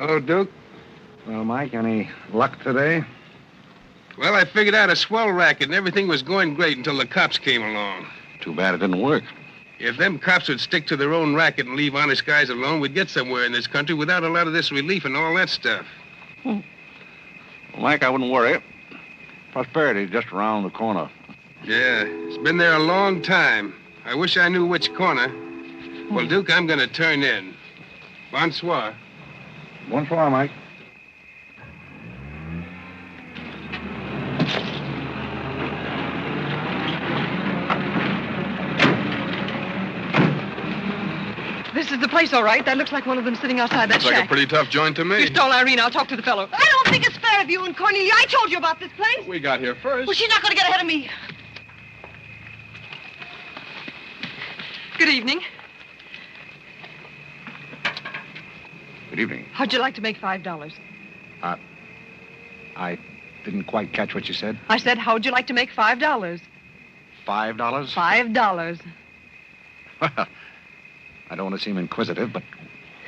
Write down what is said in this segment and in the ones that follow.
Hello, Duke. Well, Mike, any luck today? Well, I figured out a swell racket, and everything was going great until the cops came along. Too bad it didn't work. If them cops would stick to their own racket and leave honest guys alone, we'd get somewhere in this country without a lot of this relief and all that stuff. Well, Mike, I wouldn't worry. Prosperity's just around the corner. Yeah, it's been there a long time. I wish I knew which corner. Well, Duke, I'm going to turn in. Bonsoir. Bonsoir, Mike. This is the place, all right. That looks like one of them sitting outside that Looks shack. like a pretty tough joint to me. You stole Irene. I'll talk to the fellow. I don't think it's fair of you and Cornelia. I told you about this place. We got here first. Well, she's not going to get ahead of me. Good evening. Good evening. How'd you like to make $5? I didn't quite catch what you said. I said, how'd you like to make $5? $5? $5. Well, I don't want to seem inquisitive, but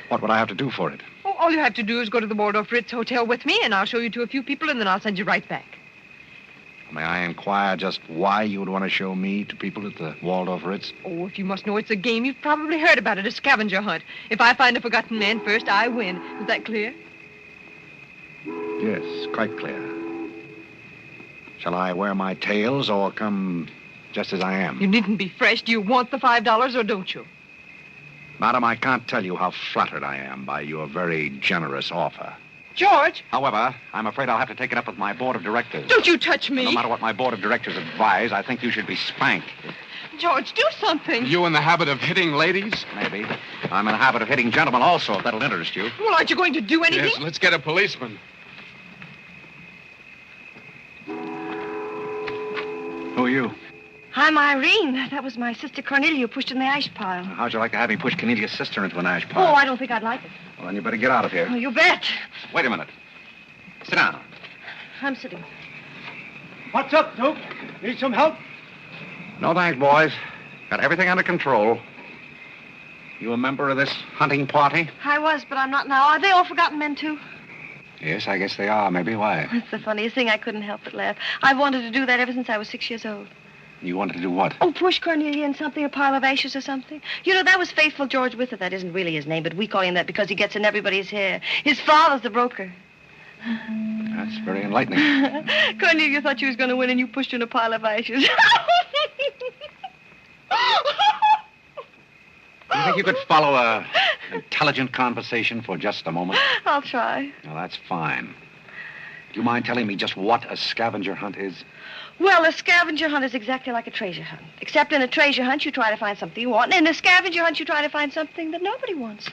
what would I have to do for it? Oh, all you have to do is go to the Waldorf Ritz Hotel with me, and I'll show you to a few people, and then I'll send you right back. May I inquire just why you would want to show me to people at the Waldorf Ritz? Oh, if you must know, it's a game. You've probably heard about it, a scavenger hunt. If I find a forgotten man first, I win. Is that clear? Yes, quite clear. Shall I wear my tails or come just as I am? You needn't be fresh. Do you want the $5 or don't you? Madam, I can't tell you how flattered I am by your very generous offer. George! However, I'm afraid I'll have to take it up with my board of directors. Don't you touch me. No matter what my board of directors advise, I think you should be spanked. George, do something. You in the habit of hitting ladies? Maybe. I'm in the habit of hitting gentlemen also, if that'll interest you. Well, aren't you going to do anything? Yes, let's get a policeman. Who are you? I'm Irene. That was my sister Cornelia who pushed in the ash pile. How'd you like to have me push Cornelia's sister into an ash Oh, pile? I don't think I'd like it. Well, then you better get out of here. Oh, you bet. Wait a minute. Sit down. I'm sitting. What's up, Duke? Need some help? No thanks, boys. Got everything under control. You a member of this hunting party? I was, but I'm not now. Are they all forgotten men, too? Yes, I guess they are. Maybe. Why? It's the funniest thing. I couldn't help but laugh. I've wanted to do that ever since I was 6 years old. You wanted to do what? Oh, push Cornelia in something, a pile of ashes or something. You know, that was Faithful George Wither. That isn't really his name, but we call him that because he gets in everybody's hair. His father's the broker. That's very enlightening. Cornelia thought she was going to win, and you pushed her in a pile of ashes. Do you think you could follow an intelligent conversation for just a moment? I'll try. Well, that's fine. Do you mind telling me just what a scavenger hunt is? Well, a scavenger hunt is exactly like a treasure hunt. Except in a treasure hunt, you try to find something you want, and in a scavenger hunt, you try to find something that nobody wants.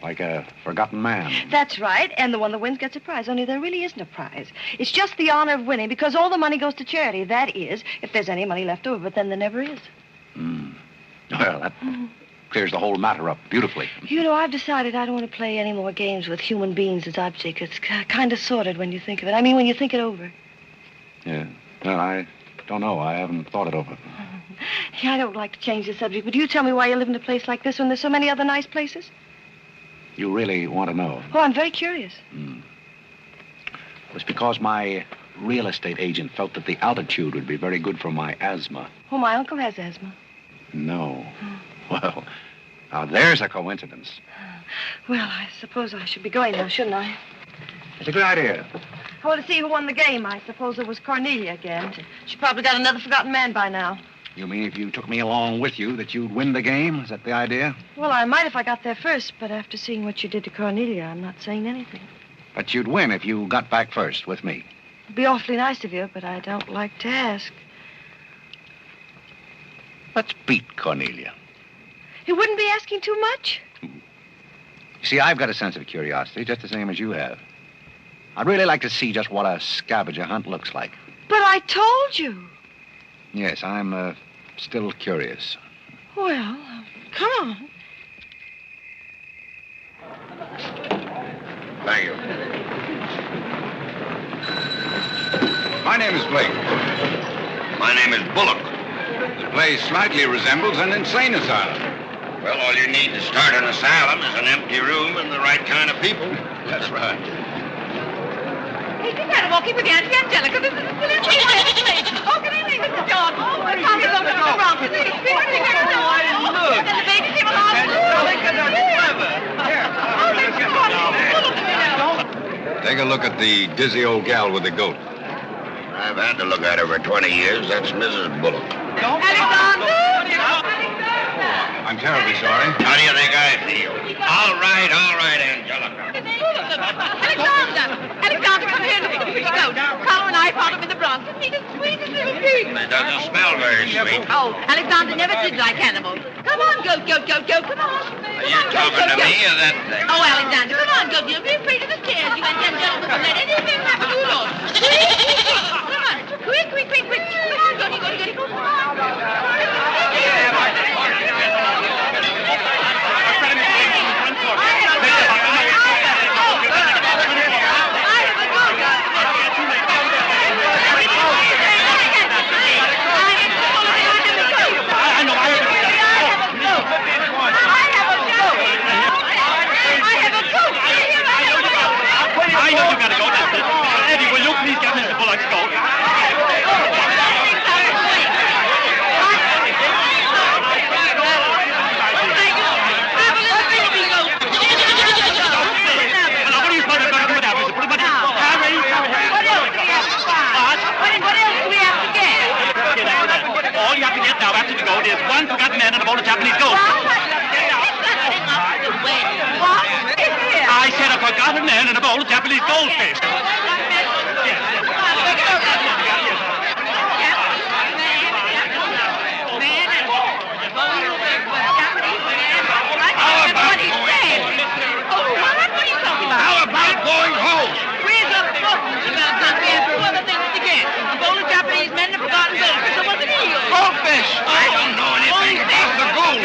Like a forgotten man. That's right, and the one that wins gets a prize, only there really isn't a prize. It's just the honor of winning, because all the money goes to charity. That is, if there's any money left over, but then there never is. Well, that clears the whole matter up beautifully. You know, I've decided I don't want to play any more games with human beings as objects. It's kind of sordid when you think of it. I mean, when you think it over. Yeah. Well, I don't know. I haven't thought it over. Yeah, I don't like to change the subject, but you tell me why you live in a place like this when there's so many other nice places? You really want to know? Oh, I'm very curious. It's because my real estate agent felt that the altitude would be very good for my asthma. Oh, my uncle has asthma. No. Well, now there's a coincidence. Well, I suppose I should be going now, shouldn't I? It's a good idea. I want to see who won the game. I suppose it was Cornelia again. She probably got another forgotten man by now. You mean if you took me along with you that you'd win the game? Is that the idea? Well, I might if I got there first, but after seeing what you did to Cornelia, I'm not saying anything. But you'd win if you got back first with me. It'd be awfully nice of you, but I don't like to ask. Let's beat Cornelia. It wouldn't be asking too much. You see, I've got a sense of curiosity, just the same as you have. I'd really like to see just what a scavenger hunt looks like. But I told you. Yes, I'm still curious. Well, come on. Thank you. My name is Blake. My name is Bullock. The place slightly resembles an insane asylum. Well, all you need to start an asylum is an empty room and the right kind of people. That's right. Hey, you gotta walk in with Auntie Angelica. This is a silly place. Oh, good evening, Mr. John. Oh, we're talking about Mr. Brown. And the baby came along. Take a look at the dizzy old gal with the goat. I've had to look at her for 20 years. That's Mrs. Bullock. Alexander! I'm terribly sorry. How do you think I feel? All right, Angelica. Alexander, come here. Look at the pretty goat. Carlo and I found him in the Bronx. Isn't he the sweetest little pig? It doesn't smell very sweet. Oh, Alexander never did like animals. Come on, goat, come on. Are you talking to me or that thing? Oh, Alexander, come on, goat. You'll be afraid of the stairs. You and them gentlemen will let anything happen to you, Lord. Come on. Quick. Come on, goaty. Come I know you gotta go now. Eddie, will you please get Mr. Bullock's goat? All you have to get now after the goat is one forgotten man and a bowl of Japanese gold. I said a forgotten man and a bowl of Japanese goldfish. How about going home? Where's the buttons about that? We have two other things to get. A bowl of Japanese men and a forgotten goldfish. So what's the deal? Goldfish! I don't know anything about the gold.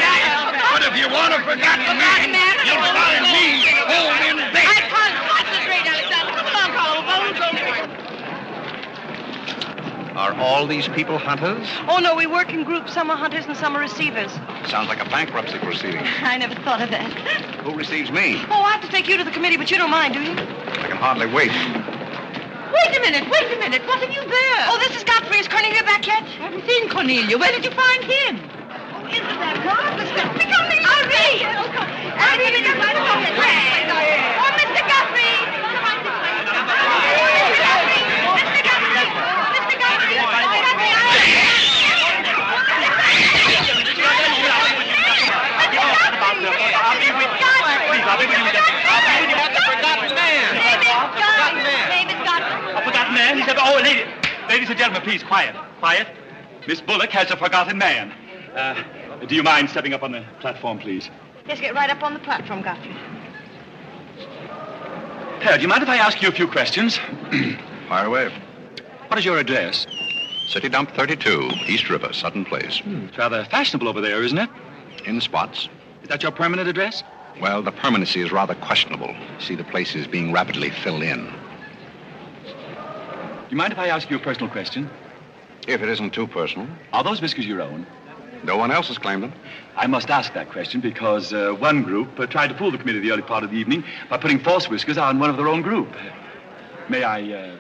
But if you want a forgotten man, you'll find me home in bed. I can't concentrate, Alexander. Come along, Carlo. Bowl of goldfish. Are all these people hunters? Oh, no, we work in groups. Some are hunters and some are receivers. Sounds like a bankruptcy proceeding. I never thought of that. Who receives me? Oh, I have to take you to the committee, but you don't mind, do you? I can hardly wait. Wait a minute. What have you there? Oh, this is Godfrey. Is Cornelia back yet? I haven't seen Cornelia. Where did you find him? Oh, isn't that marvelous? Irene! Irene, you're right about the way. Oh, Mr. Godfrey! Come on this way. Mr. Godfrey! Mr. Godfrey! Mr. Godfrey! A forgotten man? He said, oh, ladies and gentlemen, please, quiet. Miss Bullock has a forgotten man. Do you mind stepping up on the platform, please? Yes, get right up on the platform, Godfrey. Do you mind if I ask you a few questions? Fire away. What is your address? City Dump 32, East River, Sutton Place. It's rather fashionable over there, isn't it? In spots. Is that your permanent address? Well, the permanency is rather questionable. See, the place is being rapidly filled in. Do you mind if I ask you a personal question? If it isn't too personal. Are those whiskers your own? No one else has claimed them. I must ask that question because one group tried to fool the committee the early part of the evening by putting false whiskers on one of their own group. May I...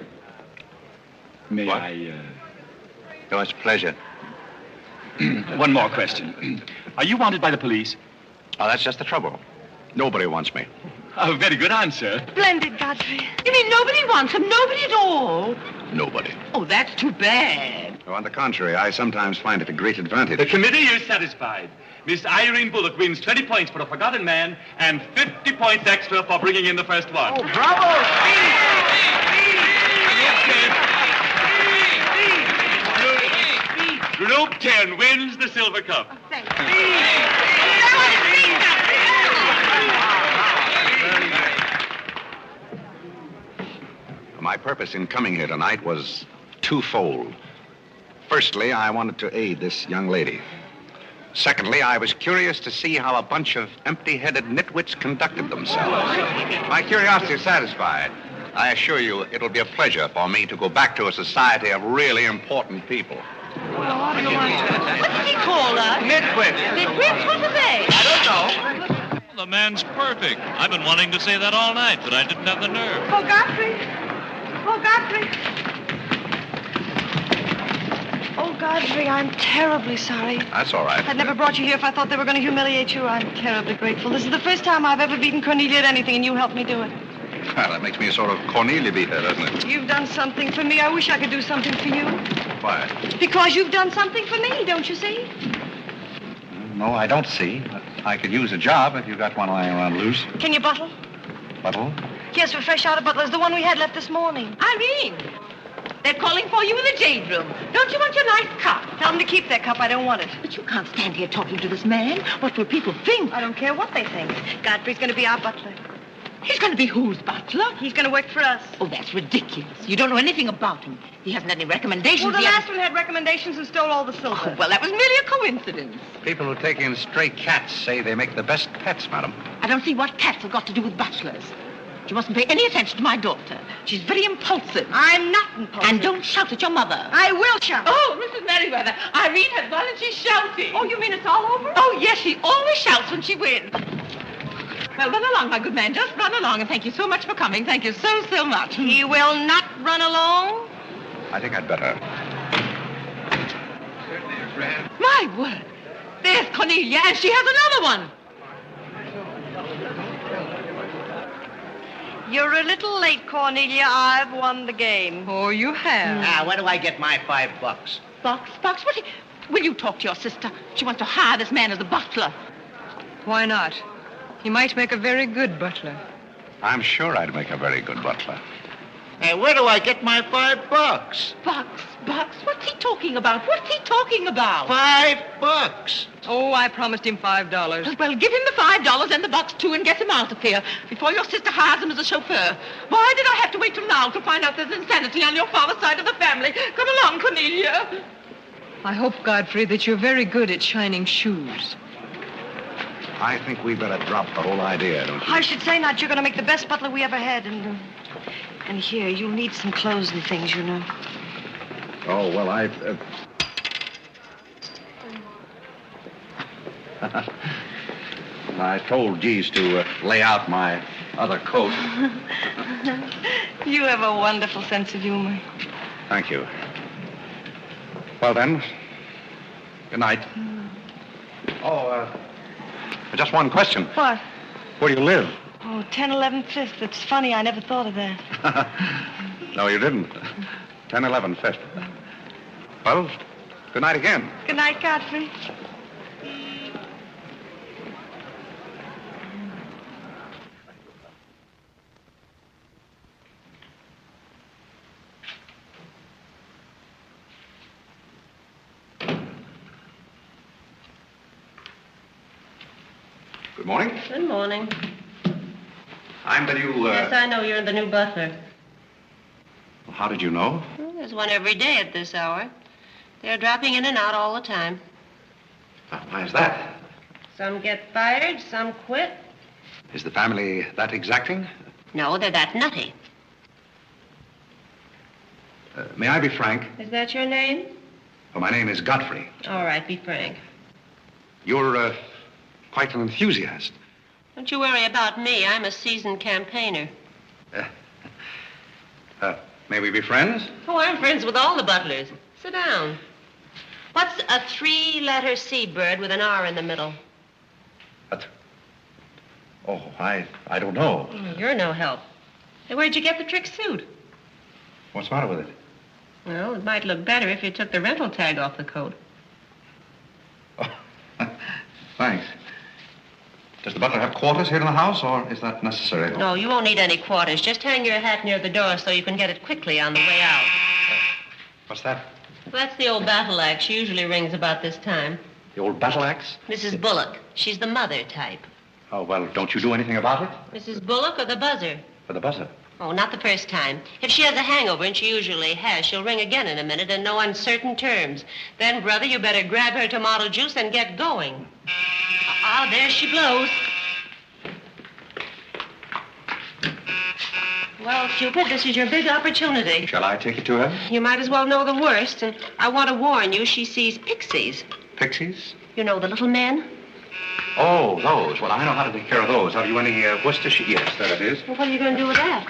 Oh, it's a pleasure. One more question. Are you wanted by the police? Oh, that's just the trouble. Nobody wants me. Oh, very good answer. Splendid, Godfrey. You mean nobody wants him? Nobody at all? Nobody. Oh, that's too bad. Oh, on the contrary, I sometimes find it a great advantage. The committee is satisfied. Miss Irene Bullock wins 20 points for a forgotten man and 50 points extra for bringing in the first one. Oh, bravo! Group 10 wins the silver cup. Oh, thank you. My purpose in coming here tonight was twofold. Firstly, I wanted to aid this young lady. Secondly, I was curious to see how a bunch of empty-headed nitwits conducted themselves. My curiosity is satisfied. I assure you it'll be a pleasure for me to go back to a society of really important people. What did he call us? Nitwit. Nitwits? What are they? I don't know. The man's perfect. I've been wanting to say that all night, but I didn't have the nerve. Oh, Godfrey. Oh, Godfrey. Oh, Godfrey, I'm terribly sorry. That's all right. I'd never brought you here if I thought they were going to humiliate you. I'm terribly grateful. This is the first time I've ever beaten Cornelia at anything, and you helped me do it. Well, that makes me a sort of Cornelia beater, doesn't it? You've done something for me. I wish I could do something for you. Why? Because you've done something for me, don't you see? No, I don't see. But I could use a job if you got one lying around loose. Can you bottle? Bottle? Yes, we're fresh out of Butler's, the one we had left this morning. Irene, they're calling for you in the jade room. Don't you want your nice cup? Tell them to keep their cup. I don't want it. But you can't stand here talking to this man. What will people think? I don't care what they think. Godfrey's going to be our butler. He's going to be whose butler? He's going to work for us. Oh, that's ridiculous. You don't know anything about him. He hasn't any recommendations. Well, the He last one had recommendations and stole all the silver. Oh, well, that was merely a coincidence. People who take in stray cats say they make the best pets, madam. I don't see what cats have got to do with butlers. You mustn't pay any attention to my daughter. She's very impulsive. I'm not impulsive. And don't shout at your mother. I will shout. Oh, Mrs. Merriweather, Irene has gone and she's shouting. Oh, you mean it's all over? Oh, yes, she always shouts when she wins. Well, run along, my good man. Just run along, and thank you so much for coming. Thank you so, so much. He will not run along. I think I'd better. My word. There's Cornelia, and she has another one. You're a little late, Cornelia. I've won the game. Oh, you have. Now, where do I get my $5? Box? Will you talk to your sister? She wants to hire this man as a butler. Why not? He might make a very good butler. I'm sure I'd make a very good butler. Hey, where do I get my $5? Box? What's he talking about? $5. Oh, I promised him $5. Well, give him the $5 and the box, too, and get him out of here before your sister hires him as a chauffeur. Why did I have to wait till now to find out there's insanity on your father's side of the family? Come along, Cornelia. I hope, Godfrey, that you're very good at shining shoes. I think we better drop the whole idea, don't you? I should say not. You're going to make the best butler we ever had. And here, you'll need some clothes and things, you know. Oh, well, I told Geese to lay out my other coat. You have a wonderful sense of humor. Thank you. Well, then, good night. Oh, just one question. What? Where do you live? Oh, 1011 Fifth. It's funny. I never thought of that. No, you didn't. 1011 Fifth. Well, good night again. Good night, Godfrey. Good morning. Good morning. I'm the new, Yes, I know you're the new butler. How did you know? Well, there's one every day at this hour. They're dropping in and out all the time. Why is that? Some get fired, some quit. Is the family that exacting? No, they're that nutty. May I be frank? Is that your name? Well, my name is Godfrey. All right, be frank. You're, quite an enthusiast. Don't you worry about me. I'm a seasoned campaigner. May we be friends? Oh, I'm friends with all the butlers. Sit down. What's a three-letter seabird with an R in the middle? Oh, I don't know. You're no help. Hey, where'd you get the trick suit? What's the matter with it? Well, it might look better if you took the rental tag off the coat. Oh, thanks. Does the butler have quarters here in the house, or is that necessary? No, you won't need any quarters. Just hang your hat near the door so you can get it quickly on the way out. What's that? Well, that's the old battle axe. She usually rings about this time. The old battle axe? Mrs. Bullock. She's the mother type. Oh, well, don't you do anything about it? Mrs. Bullock or the buzzer? For the buzzer. Oh, not the first time. If she has a hangover, and she usually has, she'll ring again in a minute in no uncertain terms. Then, brother, you better grab her tomato juice and get going. There she blows. Well, Cupid, this is your big opportunity. Shall I take it to her? You might as well know the worst. And I want to warn you, she sees pixies. Pixies? You know, the little men? Oh, those. Well, I know how to take care of those. Have you any Worcestershire? Yes, there it is. Well, what are you going to do with that?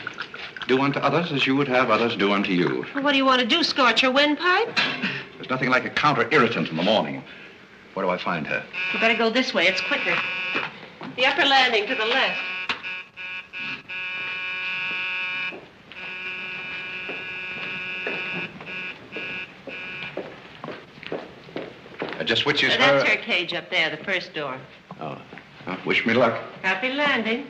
Do unto others as you would have others do unto you. Well, what do you want to do, scorch your windpipe? There's nothing like a counter-irritant in the morning. Where do I find her? You better go this way. It's quicker. The upper landing to the left. Just which is her... That's her cage up there, the first door. Oh. Wish me luck. Happy landing.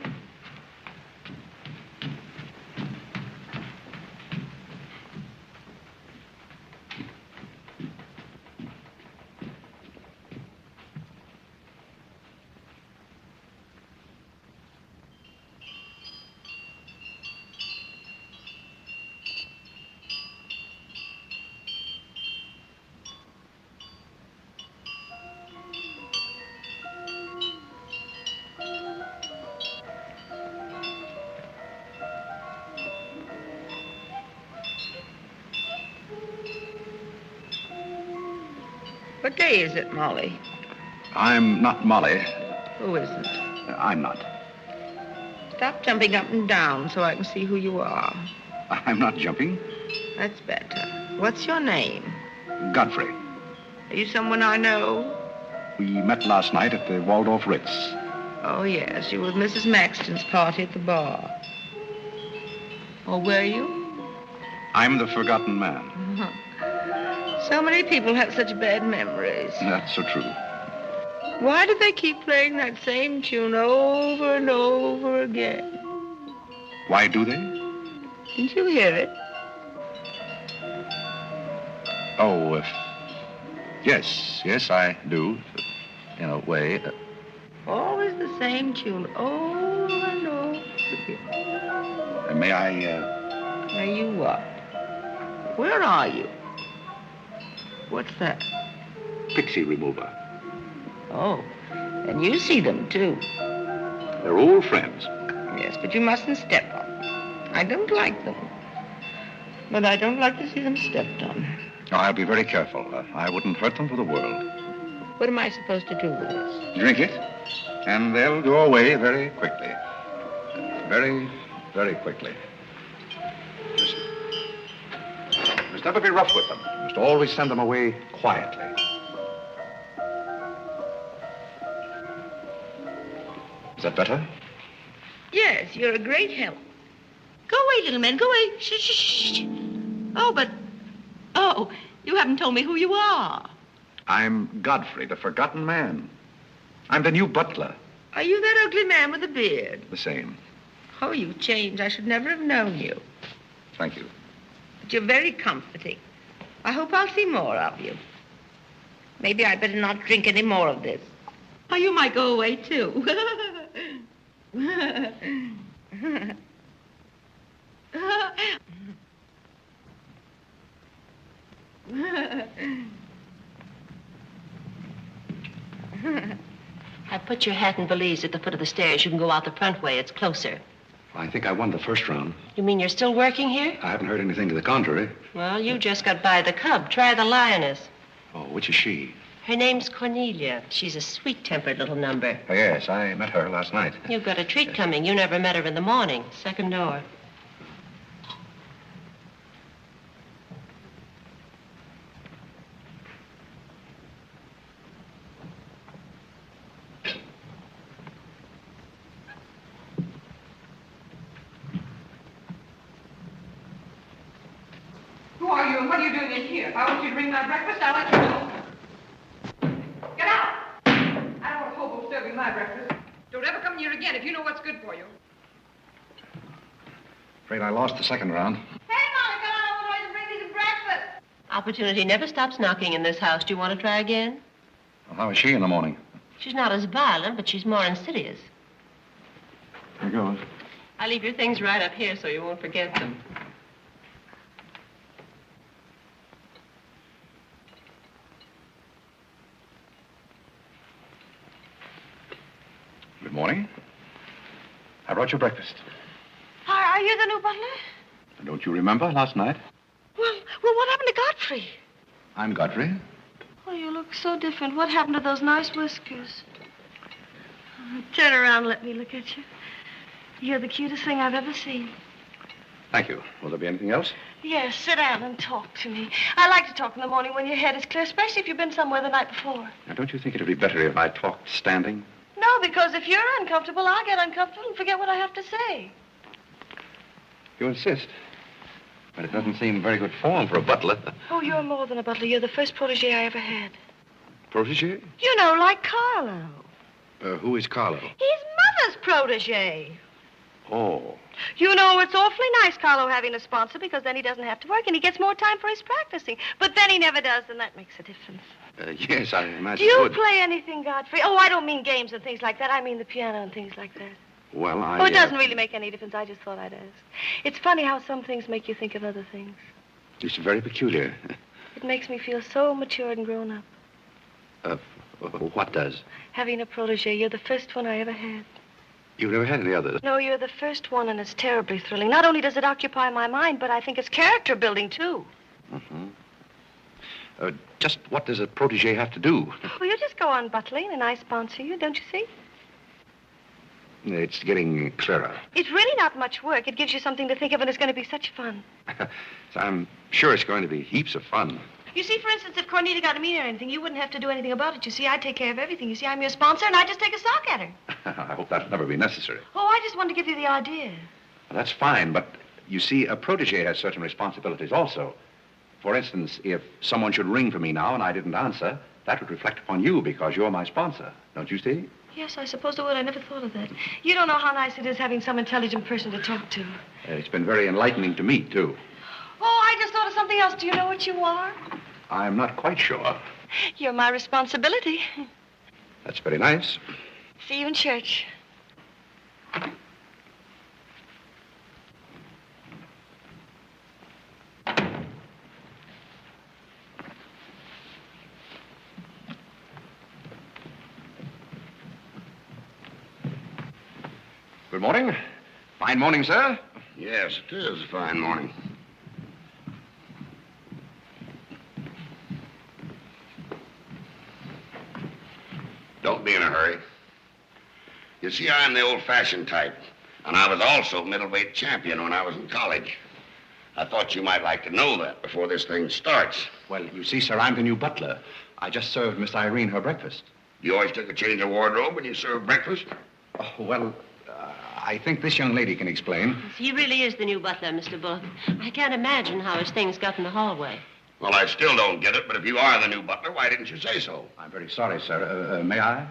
What day is it, Molly? I'm not Molly. Who isn't? I'm not. Stop jumping up and down so I can see who you are. I'm not jumping. That's better. What's your name? Godfrey. Are you someone I know? We met last night at the Waldorf Ritz. Oh, yes. You were with Mrs. Maxton's party at the bar. Or were you? I'm the forgotten man. So many people have such bad memories. That's so true. Why do they keep playing that same tune over and over again? Why do they? Didn't you hear it? Oh, yes, I do, in a way. Always the same tune, over and over again. May I, May you what? Where are you? What's that? Pixie remover. Oh, and you see them, too. They're old friends. Yes, but you mustn't step on them. I don't like them. But I don't like to see them stepped on. Oh, I'll be very careful. I wouldn't hurt them for the world. What am I supposed to do with this? Drink it, and they'll go away very quickly. Very, very quickly. You must never be rough with them. You must always send them away quietly. Is that better? Yes, you're a great help. Go away, little man, go away. Shh, shh, shh. Oh, you haven't told me who you are. I'm Godfrey, the forgotten man. I'm the new butler. Are you that ugly man with the beard? The same. Oh, you've changed. I should never have known you. Thank you. But you're very comforting. I hope I'll see more of you. Maybe I'd better not drink any more of this. Oh, you might go away, too. I put your hat and valise at the foot of the stairs. You can go out the front way. It's closer. I think I won the first round. You mean you're still working here? I haven't heard anything to the contrary. Well, you just got by the cub. Try the lioness. Oh, which is she? Her name's Cornelia. She's a sweet-tempered little number. Oh, yes, I met her last night. You've got a treat coming. You never met her in the morning. Second door. Who are you and what are you doing in here? If I want you to bring my breakfast, I'll let you know. Get out! I don't want a hobo serving my breakfast. Don't ever come near again if you know what's good for you. Afraid I lost the second round. Hey, Molly, come on over and bring me some breakfast. Opportunity never stops knocking in this house. Do you want to try again? Well, how is she in the morning? She's not as violent, but she's more insidious. Here goes. I leave your things right up here so you won't forget them. Good morning. I brought you breakfast. I Are you the new butler? Don't you remember last night? Well, what happened to Godfrey? I'm Godfrey. Oh, you look so different. What happened to those nice whiskers? Oh, turn around and let me look at you. You're the cutest thing I've ever seen. Thank you. Will there be anything else? Yes, sit down and talk to me. I like to talk in the morning when your head is clear, especially if you've been somewhere the night before. Now, don't you think it would be better if I talked standing? No, because if you're uncomfortable, I'll get uncomfortable and forget what I have to say. You insist. But it doesn't seem very good form for a butler. Oh, you're more than a butler. You're the first protege I ever had. Protege? You know, like Carlo. Who is Carlo? He's Mother's protege. Oh. You know, it's awfully nice, Carlo, having a sponsor, because then he doesn't have to work and he gets more time for his practicing. But then he never does, and that makes a difference. Yes, I imagine. Do you it would. play anything, Godfrey? Oh, I don't mean games and things like that. I mean the piano and things like that. Well, Oh, it doesn't really make any difference. I just thought I'd ask. It's funny how some things make you think of other things. It's very peculiar. It makes me feel so mature and grown up. What does? Having a protege. You're the first one I ever had. You've never had any others? No, you're the first one, and it's terribly thrilling. Not only does it occupy my mind, but I think it's character building, too. Mm-hmm. Just what does a protege have to do? Oh, you just go on butling, and I sponsor you, don't you see? It's getting clearer. It's really not much work. It gives you something to think of, and it's going to be such fun. So I'm sure it's going to be heaps of fun. You see, for instance, if Cornelia got a mean or anything, you wouldn't have to do anything about it. You see, I take care of everything. You see, I'm your sponsor, and I just take a sock at her. I hope that'll never be necessary. Oh, I just wanted to give you the idea. Well, that's fine, but you see, a protege has certain responsibilities also. For instance, if someone should ring for me now and I didn't answer, that would reflect upon you because you're my sponsor. Don't you see? Yes, I suppose it would. I never thought of that. You don't know how nice it is having some intelligent person to talk to. It's been very enlightening to meet, too. Oh, I just thought of something else. Do you know what you are? I'm not quite sure. You're my responsibility. That's very nice. See you in church. Good morning. Fine morning, sir. Yes, it is a fine morning. Don't be in a hurry. You see, I'm the old-fashioned type, and I was also middleweight champion when I was in college. I thought you might like to know that before this thing starts. Well, you see, sir, I'm the new butler. I just served Miss Irene her breakfast. You always took a change of wardrobe when you served breakfast? Oh, well, I think this young lady can explain. He really is the new butler, Mr. Bullock. I can't imagine how his things got in the hallway. Well, I still don't get it, but if you are the new butler, why didn't you say so? I'm very sorry, sir. May I?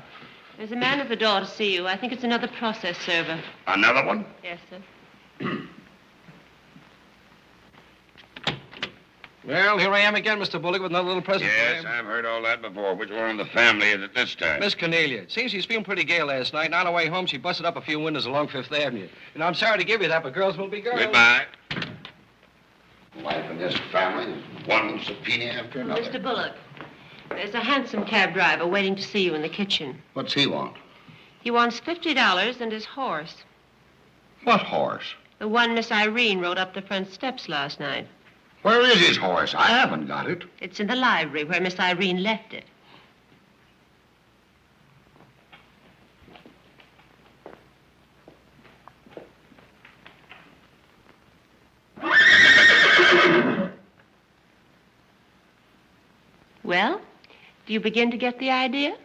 There's a man at the door to see you. I think it's another process server. Another one? Yes, sir. Well, here I am again, Mr. Bullock, with another little present for Yes, you. I've heard all that before. Which one in the family is it this time? Miss Cornelia. It seems she's feeling pretty gay last night, and on her way home, she busted up a few windows along Fifth Avenue. You know, I'm sorry to give you that, but girls will be girls. Goodbye. Life in this family is one subpoena after another. Mr. Bullock, there's a hansom cab driver waiting to see you in the kitchen. What's he want? He wants $50 and his horse. What horse? The one Miss Irene rode up the front steps last night. Where is his horse? I haven't got it. It's in the library where Miss Irene left it. Well, do you begin to get the idea?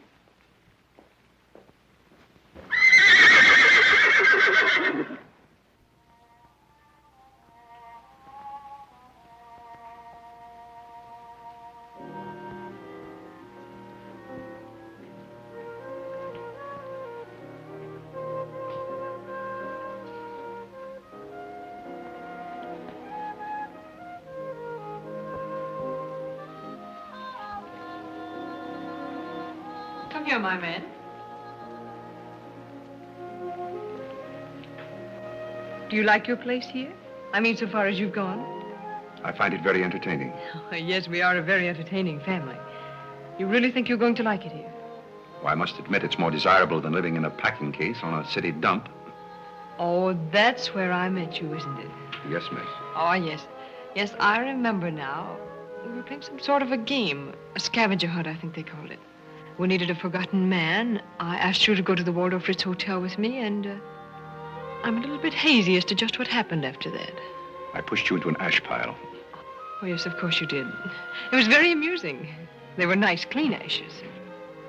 Come here, my man. Do you like your place here? I mean, so far as you've gone? I find it very entertaining. Oh, yes, we are a very entertaining family. You really think you're going to like it here? Well, I must admit it's more desirable than living in a packing case on a city dump. Oh, that's where I met you, isn't it? Yes, miss. Oh, yes. Yes, I remember now. We were playing some sort of a game. A scavenger hunt, I think they called it. We needed a forgotten man. I asked you to go to the Waldorf Ritz Hotel with me, and I'm a little bit hazy as to just what happened after that. I pushed you into an ash pile. Oh, yes, of course you did. It was very amusing. They were nice, clean ashes.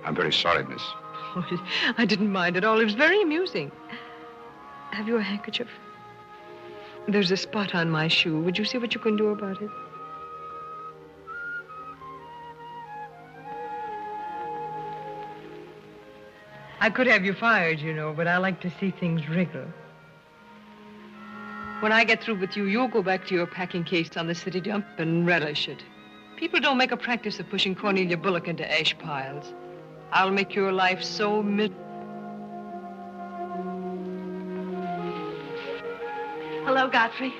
I'm very sorry, miss. Oh, I didn't mind at all. It was very amusing. Have you a handkerchief? There's a spot on my shoe. Would you see what you can do about it? I could have you fired, you know, but I like to see things wriggle. When I get through with you, you'll go back to your packing case on the city dump and relish it. People don't make a practice of pushing Cornelia Bullock into ash piles. I'll make your life so Hello, Godfrey.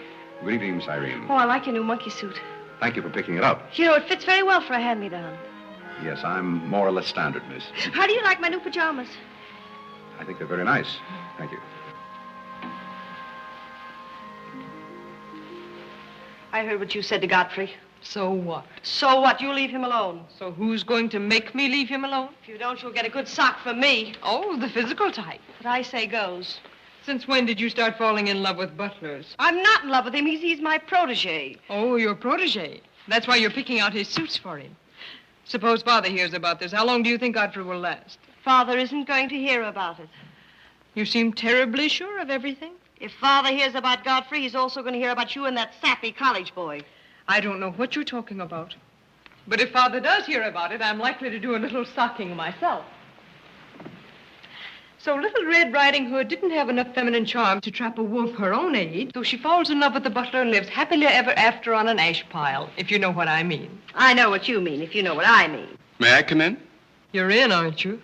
Good evening, Miss Irene. Oh, I like your new monkey suit. Thank you for picking it up. You know, it fits very well for a hand-me-down. Yes, I'm more or less standard, miss. How do you like my new pajamas? I think they're very nice. Thank you. I heard what you said to Godfrey. So what? So what? You leave him alone. So who's going to make me leave him alone? If you don't, you'll get a good sock from me. Oh, the physical type. What I say goes. Since when did you start falling in love with butlers? I'm not in love with him. He's my protege. Oh, your protege. That's why you're picking out his suits for him. Suppose Father hears about this. How long do you think Godfrey will last? Father isn't going to hear about it. You seem terribly sure of everything. If Father hears about Godfrey, he's also going to hear about you and that sappy college boy. I don't know what you're talking about. But if Father does hear about it, I'm likely to do a little socking myself. So Little Red Riding Hood didn't have enough feminine charm to trap a wolf her own age, so she falls in love with the butler and lives happily ever after on an ash pile, if you know what I mean. I know what you mean, if you know what I mean. May I come in? You're in, aren't you?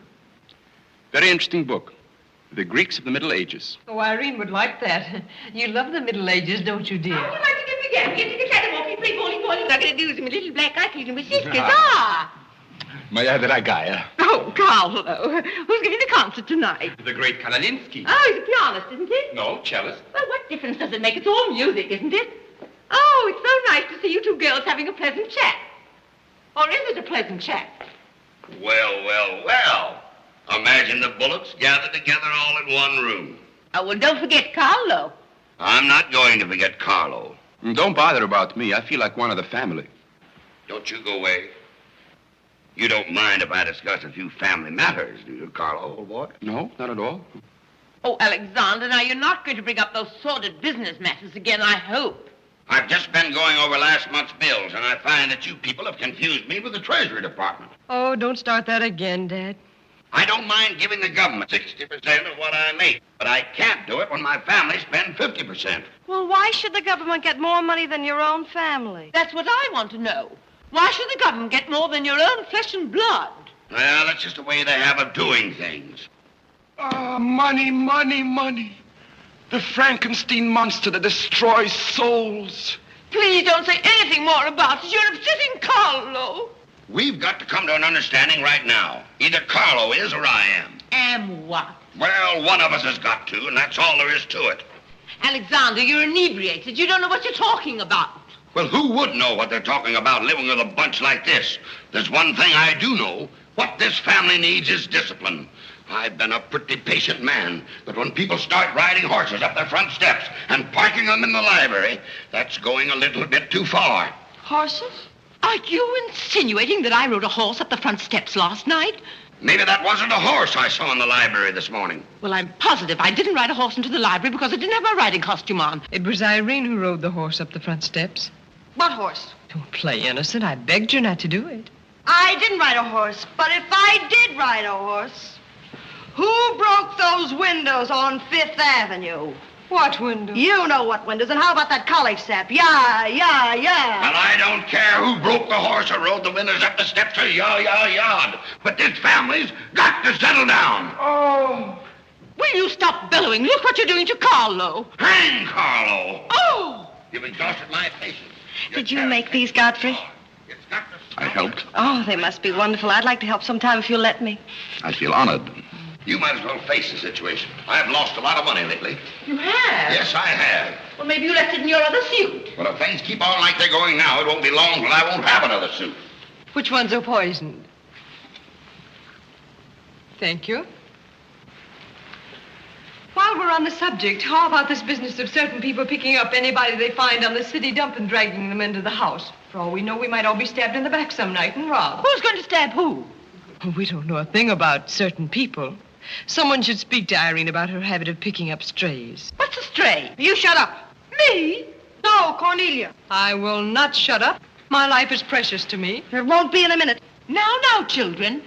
Very interesting book. The Greeks of the Middle Ages. Oh, Irene would like that. You love the Middle Ages, don't you, dear? How would you like to get began? Get to the catwalk, play bowling, I'm going to do some little black icons and my sisters. Moja dragaya. Oh, Carlo, who's giving the concert tonight? The great Kalalinsky. Oh, he's a pianist, isn't he? No, cellist. Well, what difference does it make? It's all music, isn't it? Oh, it's so nice to see you two girls having a pleasant chat. Or is it a pleasant chat? Well, well, well. Imagine the Bullocks gathered together all in one room. Oh, well, don't forget Carlo. I'm not going to forget Carlo. Don't bother about me. I feel like one of the family. Don't you go away. You don't mind if I discuss a few family matters, do you, Carlo, old boy? No, not at all. Oh, Alexander, now you're not going to bring up those sordid business matters again, I hope. I've just been going over last month's bills, and I find that you people have confused me with the Treasury Department. Oh, don't start that again, Dad. I don't mind giving the government 60% of what I make, but I can't do it when my family spends 50%. Well, why should the government get more money than your own family? That's what I want to know. Why should the government get more than your own flesh and blood? Well, that's just the way they have of doing things. Ah, money, money, money. The Frankenstein monster that destroys souls. Please don't say anything more about it. You're upsetting Carlo. We've got to come to an understanding right now. Either Carlo is or I am. Am what? Well, one of us has got to, and that's all there is to it. Alexander, you're inebriated. You don't know what you're talking about. Well, who would know what they're talking about living with a bunch like this? There's one thing I do know. What this family needs is discipline. I've been a pretty patient man, but when people start riding horses up their front steps and parking them in the library, that's going a little bit too far. Horses? Are you insinuating that I rode a horse up the front steps last night? Maybe that wasn't a horse I saw in the library this morning. Well, I'm positive I didn't ride a horse into the library because I didn't have my riding costume on. It was Irene who rode the horse up the front steps. What horse? Don't play innocent. I begged you not to do it. I didn't ride a horse, but if I did ride a horse, who broke those windows on Fifth Avenue? What windows? You know what windows, and how about that college sap? Yeah. Well, I don't care who broke the horse or rode the windows up the steps or yard. But this family's got to settle down. Oh. Will you stop bellowing? Look what you're doing to Carlo. Hang Carlo. Oh! You've exhausted my patience. Did you make these, Godfrey? It's got to I helped. Oh, they must be wonderful. I'd like to help sometime if you'll let me. I feel honored. You might as well face the situation. I've lost a lot of money lately. You have? Yes, I have. Well, maybe you left it in your other suit. Well, if things keep on like they're going now, it won't be long till I won't have another suit. Which ones are poisoned? Thank you. While we're on the subject, how about this business of certain people picking up anybody they find on the city dump and dragging them into the house? For all we know, we might all be stabbed in the back some night and robbed. Who's going to stab who? We don't know a thing about certain people. Someone should speak to Irene about her habit of picking up strays. What's a stray? You shut up. Me? No, Cornelia. I will not shut up. My life is precious to me. It won't be in a minute. Now, children.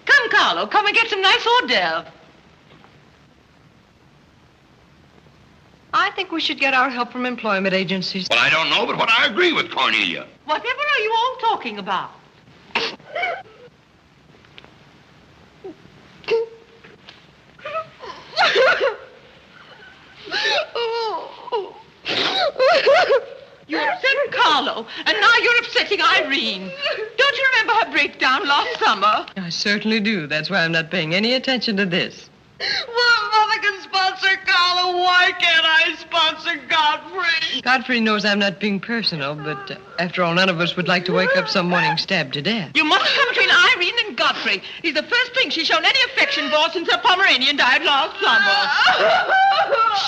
Come, Carlo, come and get some nice hors d'oeuvre. I think we should get our help from employment agencies. Well, I don't know, but what I agree with Cornelia. Whatever are you all talking about? You upset Carlo, and now you're upsetting Irene. Don't you remember her breakdown last summer? I certainly do. That's why I'm not paying any attention to this. Well, Mother can sponsor Carlo. Why can't I sponsor Godfrey? Godfrey knows I'm not being personal, but after all, none of us would like to wake up some morning stabbed to death. You mustn't come between Irene and Godfrey. He's the first thing she's shown any affection for since her Pomeranian died last summer.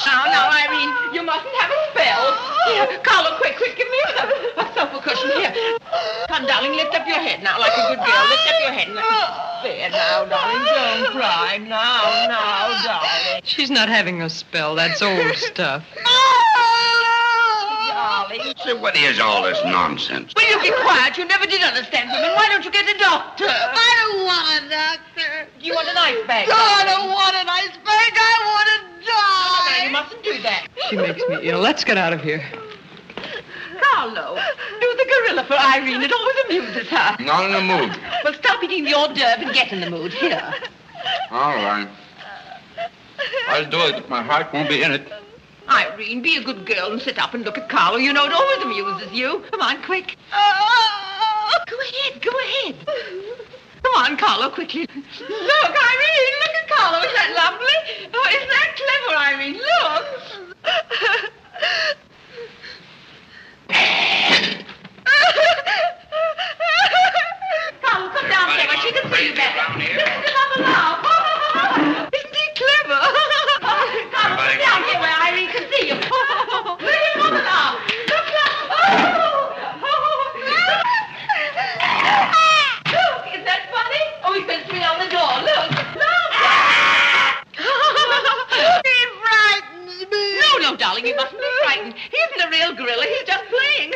Now, Irene, you mustn't have a spell. Here, Carlo, quick, give me a sofa cushion here. Come, darling, lift up your head now like a good girl. Lift up your head and let me... There now, darling, don't cry. Now, darling. She's not having a spell. That's old stuff. Darling. So what is all this nonsense? Will you be quiet? You never did understand women. Why don't you get a doctor? I don't want a doctor. You want an ice bag? No, I don't want an ice bag. I want to die. No, you mustn't do that. She makes me ill. Let's get out of here. Carlo, do the gorilla for Irene. It always amuses her. Not in the mood. Well, stop eating the hors d'oeuvre and get in the mood. Here. All right. I'll do it, but my heart won't be in it. Irene, be a good girl and sit up and look at Carlo. You know it always amuses you. Come on, quick. Go ahead. Come on, Carlo, quickly. Look, Irene, look at Carlo. Isn't that lovely? Oh, isn't that clever, Irene? Look. Carlo, come downstairs where she can see you better. Listen to Mama now. Isn't he clever? Carlo, come down here where Irene can see you. Listen to Mama now. Look. Look, is that funny? Oh, he's going to swing on the door. Look. He frightens me. No, darling, you mustn't be frightened. He isn't a real gorilla. He's just playing.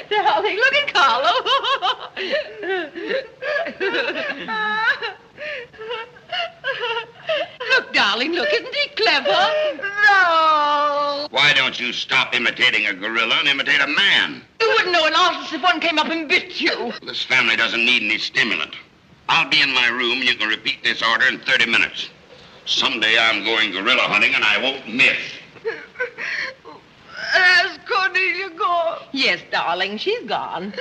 Darling, look at Carlo. Look, darling, look. Isn't he clever? No. Why don't you stop imitating a gorilla and imitate a man? You wouldn't know an artist if one came up and bit you. This family doesn't need any stimulant. I'll be in my room and you can repeat this order in 30 minutes. Someday I'm going gorilla hunting and I won't miss. Has Cornelia gone? Yes, darling, she's gone.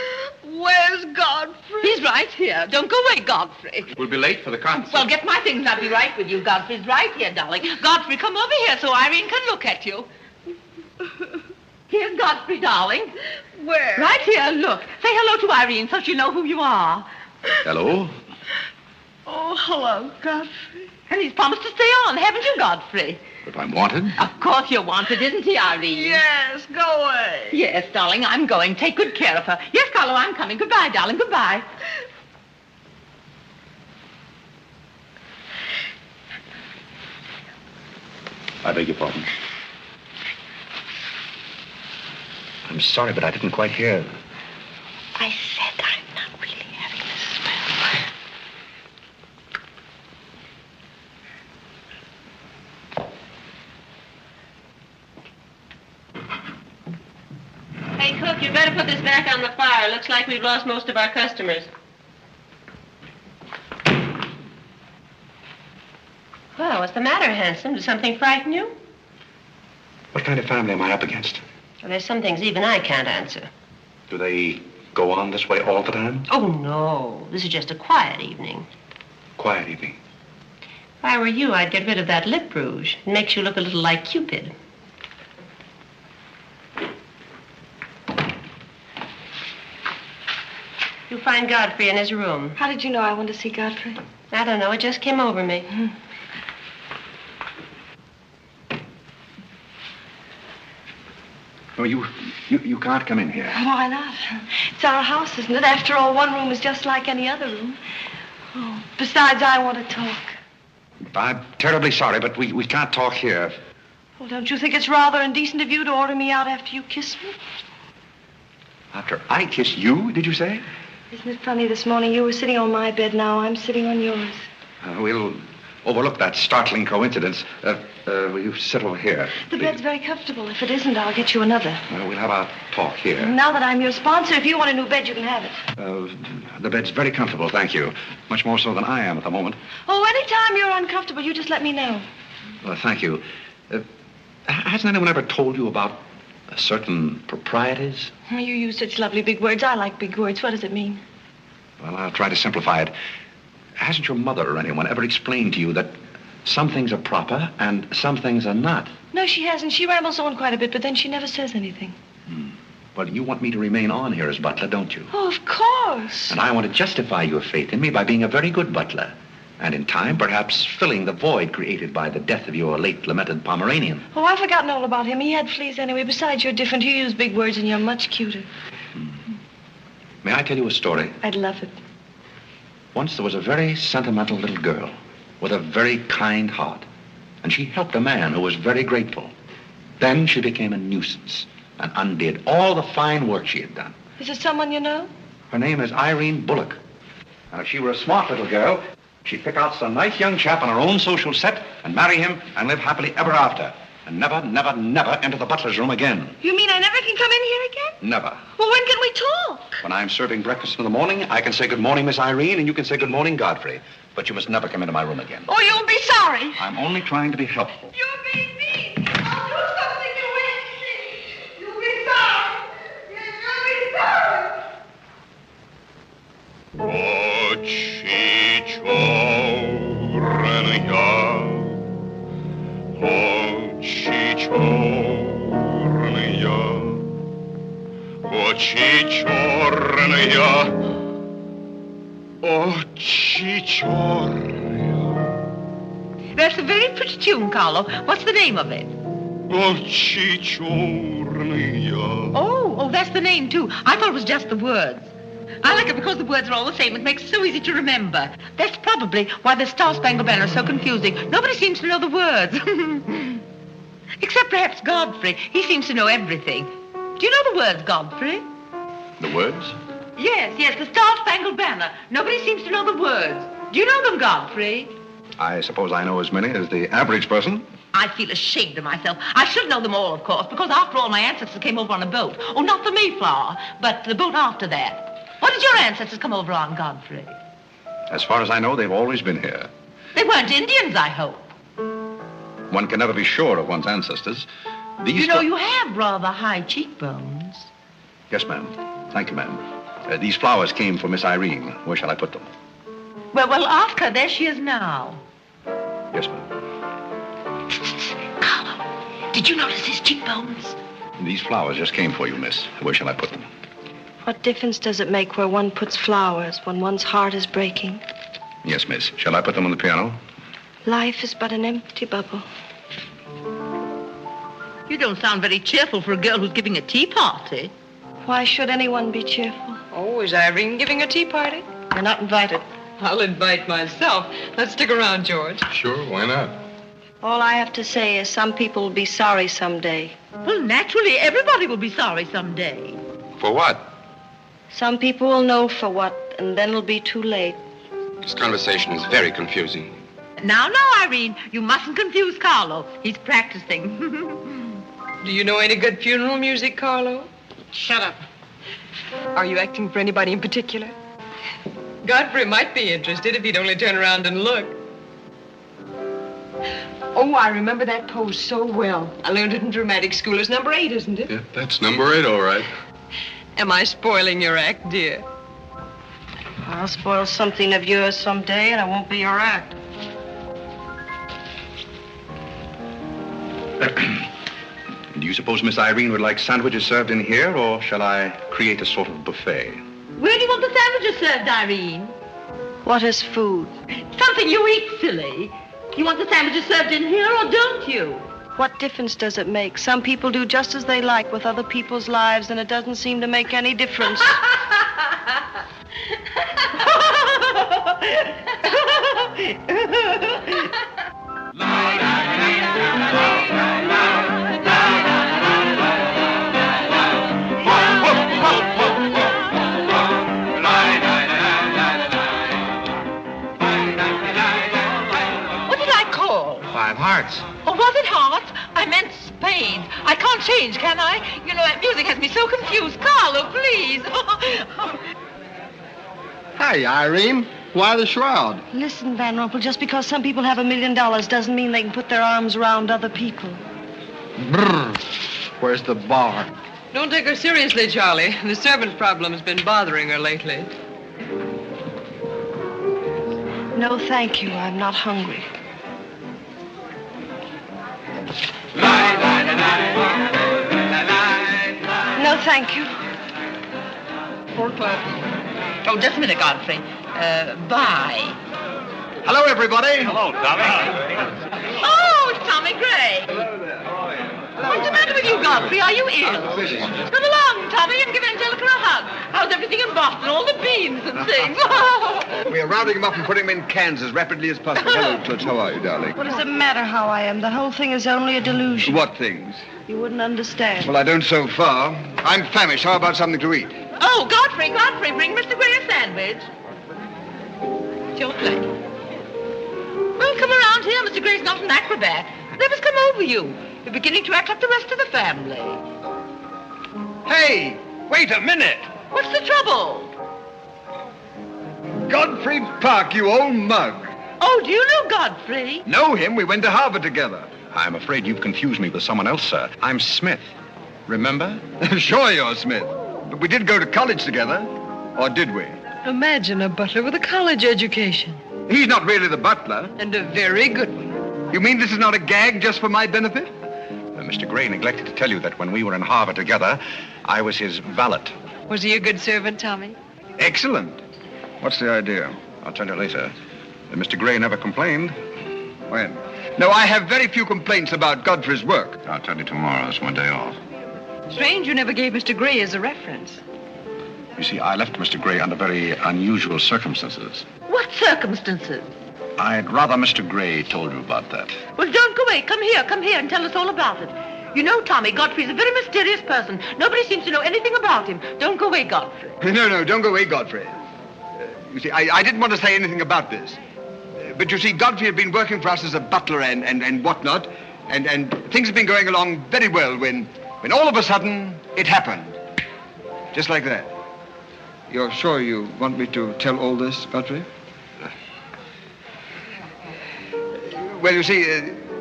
Where's Godfrey? He's right here. Don't go away, Godfrey. We'll be late for the concert. Well, get my things and I'll be right with you. Godfrey's right here, darling. Godfrey, come over here so Irene can look at you. Here's Godfrey, darling. Where? Right here, look. Say hello to Irene so she'll know who you are. Hello? Oh, hello, Godfrey. And he's promised to stay on, haven't you, Godfrey? If I'm wanted? Of course you're wanted, isn't he, Irene? Yes, go away. Yes, darling, I'm going. Take good care of her. Yes, Carlo, I'm coming. Goodbye, darling. Goodbye. I beg your pardon. I'm sorry, but I didn't quite hear. I said I'm not really having the spell. Hey, cook, you'd better put this back on the fire. Looks like we've lost most of our customers. Well, what's the matter, handsome? Did something frighten you? What kind of family am I up against? Well, there's some things even I can't answer. Do they go on this way all the time? Oh, no. This is just a quiet evening. Quiet evening. If I were you, I'd get rid of that lip rouge. It makes you look a little like Cupid. You'll find Godfrey in his room. How did you know I wanted to see Godfrey? I don't know. It just came over me. No, you can't come in here. Why not? It's our house, isn't it? After all, one room is just like any other room. Oh, besides, I want to talk. I'm terribly sorry, but we can't talk here. Well, don't you think it's rather indecent of you to order me out after you kiss me? After I kiss you, did you say? Isn't it funny, this morning you were sitting on my bed, now I'm sitting on yours. We'll overlook that startling coincidence. Will you sit over here? The bed's very comfortable. If it isn't, I'll get you another. We'll have our talk here. Now that I'm your sponsor, if you want a new bed, you can have it. The bed's very comfortable, thank you. Much more so than I am at the moment. Oh, anytime you're uncomfortable, you just let me know. Thank you. Hasn't anyone ever told you about certain proprieties? You use such lovely big words. I like big words. What does it mean? Well, I'll try to simplify it. Hasn't your mother or anyone ever explained to you that some things are proper and some things are not? No, she hasn't. She rambles on quite a bit, but then she never says anything. Well, you want me to remain on here as butler, don't you? Oh, of course. And I want to justify your faith in me by being a very good butler. And in time, perhaps filling the void created by the death of your late lamented Pomeranian. Oh, I've forgotten all about him. He had fleas anyway. Besides, you're different. You use big words and you're much cuter. May I tell you a story? I'd love it. Once there was a very sentimental little girl with a very kind heart. And she helped a man who was very grateful. Then she became a nuisance and undid all the fine work she had done. Is it someone you know? Her name is Irene Bullock. And if she were a smart little girl, she'd pick out some nice young chap on her own social set and marry him and live happily ever after. And never, never, never enter the butler's room again. You mean I never can come in here again? Never. Well, when can we talk? When I'm serving breakfast in the morning, I can say good morning, Miss Irene, and you can say good morning, Godfrey. But you must never come into my room again. Oh, you'll be sorry. I'm only trying to be helpful. You're being mean. I'll do something you won't see. You'll be sorry. You'll be sorry. Очи черные, очи черные. That's a very pretty tune, Carlo. What's the name of it? Очи черные. Oh, that's the name, too. I thought it was just the words. I like it because the words are all the same. It makes it so easy to remember. That's probably why the Star Spangled Banner is so confusing. Nobody seems to know the words. Except perhaps Godfrey. He seems to know everything. Do you know the words, Godfrey? The words? Yes, the Star Spangled Banner. Nobody seems to know the words. Do you know them, Godfrey? I suppose I know as many as the average person. I feel ashamed of myself. I should know them all, of course, because after all, my ancestors came over on a boat. Oh, not the Mayflower, but the boat after that. What did your ancestors come over on, Godfrey? As far as I know, they've always been here. They weren't Indians, I hope. One can never be sure of one's ancestors. These You know, you have rather high cheekbones. Yes, ma'am. Thank you, ma'am. These flowers came for Miss Irene. Where shall I put them? Well, ask her. There she is now. Yes, ma'am. Carlo, did you notice his cheekbones? These flowers just came for you, miss. Where shall I put them? What difference does it make where one puts flowers when one's heart is breaking? Yes, miss. Shall I put them on the piano? Life is but an empty bubble. You don't sound very cheerful for a girl who's giving a tea party. Why should anyone be cheerful? Oh, is Irene giving a tea party? You're not invited. I'll invite myself. Let's stick around, George. Sure, why not? All I have to say is some people will be sorry someday. Well, naturally, everybody will be sorry someday. For what? Some people will know for what, and then it'll be too late. This conversation is very confusing. Now, Irene, you mustn't confuse Carlo. He's practicing. Do you know any good funeral music, Carlo? Shut up. Are you acting for anybody in particular? Godfrey might be interested if he'd only turn around and look. Oh, I remember that pose so well. I learned it in dramatic school. It's number 8, isn't it? Yeah, that's number 8, all right. Am I spoiling your act, dear? I'll spoil something of yours someday, and it won't be your act. Do you suppose Miss Irene would like sandwiches served in here, or shall I create a sort of buffet? Where do you want the sandwiches served, Irene? What is food? Something you eat, silly. You want the sandwiches served in here, or don't you? What difference does it make? Some people do just as they like with other people's lives, and it doesn't seem to make any difference. What did I call? 5 hearts. Oh, was it hearts? I meant spades. I can't change, can I? You know, that music has me so confused. Carlo, please. Hey, Irene. Why the shroud? Listen, Van Rumpel, just because some people have $1 million doesn't mean they can put their arms around other people. Brr. Where's the bar? Don't take her seriously, Charlie. The servant problem has been bothering her lately. No, thank you. I'm not hungry. No, thank you. 4 o'clock. Oh, just a minute, Godfrey. Bye. Hello, everybody. Hello, Tommy. Oh, it's Tommy Gray. What's the matter with you, Godfrey? Are you ill? Come along, Tommy, and give Angelica a hug. How's everything in Boston? All the beans and things. We are rounding them up and putting them in cans as rapidly as possible. Hello, Toots. How are you, darling? What does it matter how I am? The whole thing is only a delusion. What things? You wouldn't understand. Well, I don't so far. I'm famished. How about something to eat? Oh, Godfrey, bring Mr. Gray a sandwich. It's your plate. Well, come around here. Mr. Gray's not an acrobat. Whatever's come over you? You're beginning to act like the rest of the family. Hey, wait a minute. What's the trouble? Godfrey Park, you old mug. Oh, do you know Godfrey? Know him? We went to Harvard together. I'm afraid you've confused me with someone else, sir. I'm Smith. Remember? Sure you're Smith. But we did go to college together. Or did we? Imagine a butler with a college education. He's not really the butler. And a very good one. You mean this is not a gag just for my benefit? Mr. Gray neglected to tell you that when we were in Harvard together, I was his valet. Was he a good servant, Tommy? Excellent. What's the idea? I'll tell you later. Mr. Gray never complained. When? No, I have very few complaints about Godfrey's work. I'll tell you tomorrow. It's my day off. Strange you never gave Mr. Gray as a reference. You see, I left Mr. Gray under very unusual circumstances. What circumstances? I'd rather Mr. Gray told you about that. Well, don't go away. Come here and tell us all about it. You know, Tommy, Godfrey's a very mysterious person. Nobody seems to know anything about him. Don't go away, Godfrey. No, don't go away, Godfrey. You see, I didn't want to say anything about this. But you see, Godfrey had been working for us as a butler and whatnot, and things have been going along very well when all of a sudden it happened. Just like that. You're sure you want me to tell all this, Godfrey? Well, you see,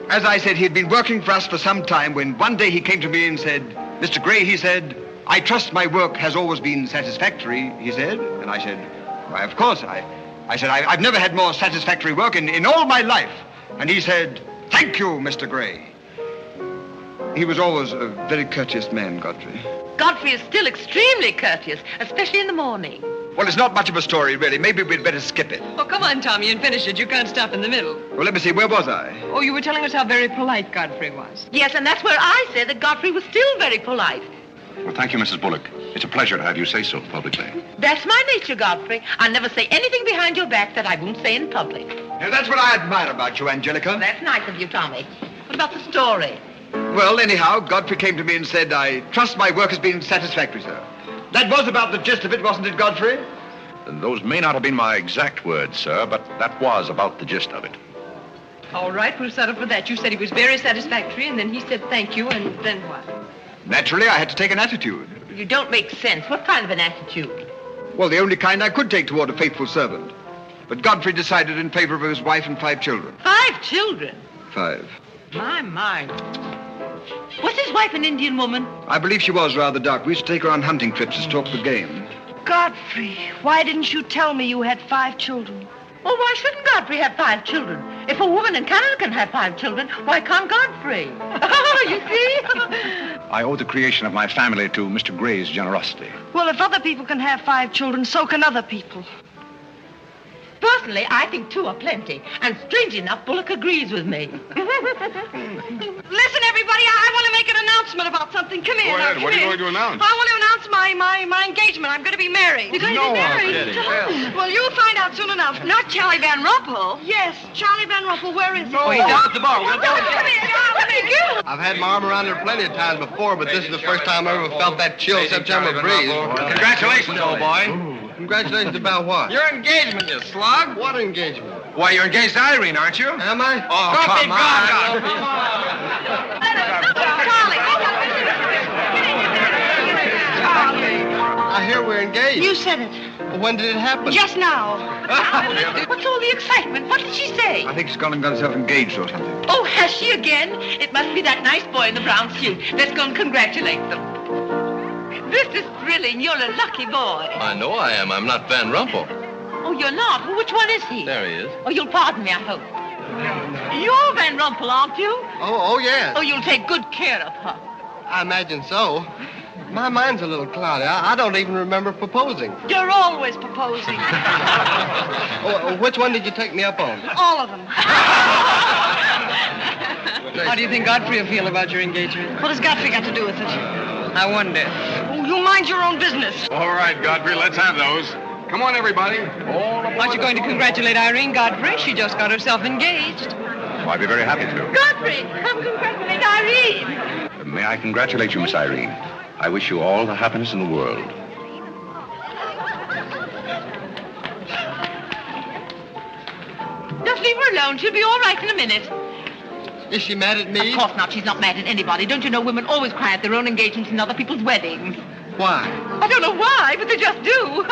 as I said, he'd been working for us for some time when one day he came to me and said, Mr. Gray, he said, I trust my work has always been satisfactory, he said. And I said, why, of course. I said, I've never had more satisfactory work in all my life. And he said, thank you, Mr. Gray. He was always a very courteous man, Godfrey. Godfrey is still extremely courteous, especially in the morning. Well, it's not much of a story, really. Maybe we'd better skip it. Oh, come on, Tommy, and finish it. You can't stop in the middle. Well, let me see. Where was I? Oh, you were telling us how very polite Godfrey was. Yes, and that's where I said that Godfrey was still very polite. Well, thank you, Mrs. Bullock. It's a pleasure to have you say so publicly. That's my nature, Godfrey. I'll never say anything behind your back that I won't say in public. Now, that's what I admire about you, Angelica. That's nice of you, Tommy. What about the story? Well, anyhow, Godfrey came to me and said, I trust my work has been satisfactory, sir. That was about the gist of it, wasn't it, Godfrey? Those may not have been my exact words, sir, but that was about the gist of it. All right, we'll settle for that. You said he was very satisfactory, and then he said thank you, and then what? Naturally, I had to take an attitude. You don't make sense. What kind of an attitude? Well, the only kind I could take toward a faithful servant. But Godfrey decided in favor of his wife and 5 children. 5 children? 5. My. Was his wife an Indian woman? I believe she was rather dark. We used to take her on hunting trips to stalk the game. Godfrey, why didn't you tell me you had 5 children? Well, why shouldn't Godfrey have 5 children? If a woman in Canada can have 5 children, why can't Godfrey? Oh, you see? I owe the creation of my family to Mr. Gray's generosity. Well, if other people can have 5 children, so can other people. Personally, I think 2 are plenty. And strange enough, Bullock agrees with me. Listen, everybody, I want to make an announcement about something. Come here. Go ahead. Now, What are you come going to announce? I want to announce my engagement. I'm going to be married. You're going to be married? Well, you'll find out soon enough. Not Charlie Van Rumpel. Yes, Charlie Van Rumpel. Where is he? Oh, he's down at the bar. We'll go and Come here. Come here. I've had my arm around her plenty of times before, but this is the first time I ever felt that chill September breeze. Congratulations, old boy. Congratulations about what? Your engagement, you slug. What engagement? Why, you're engaged to Irene, aren't you? Am I? Oh, come on. I hear we're engaged. You said it. Well, when did it happen? Just now. What's all the excitement? What did she say? I think she's gone and got herself engaged or something. Oh, has she again? It must be that nice boy in the brown suit. Let's go and congratulate them. This is thrilling. You're a lucky boy. I know I am. I'm not Van Rumpel. Oh, you're not? Well, which one is he? There he is. Oh, you'll pardon me, I hope. You're Van Rumpel, aren't you? Oh, yes. Oh, you'll take good care of her. I imagine so. My mind's a little cloudy. I don't even remember proposing. You're always proposing. Oh, which one did you take me up on? All of them. How do you think Godfrey will feel about your engagement? What has Godfrey got to do with it? I wonder. Oh, you mind your own business. All right, Godfrey, let's have those. Come on, everybody. Aren't you going to congratulate Irene, Godfrey? She just got herself engaged. Oh, I'd be very happy to. Godfrey, come congratulate Irene. May I congratulate you, Miss Irene? I wish you all the happiness in the world. Just leave her alone. She'll be all right in a minute. Is she mad at me? Of course not. She's not mad at anybody. Don't you know women always cry at their own engagements and other people's weddings? Why? I don't know why, but they just do.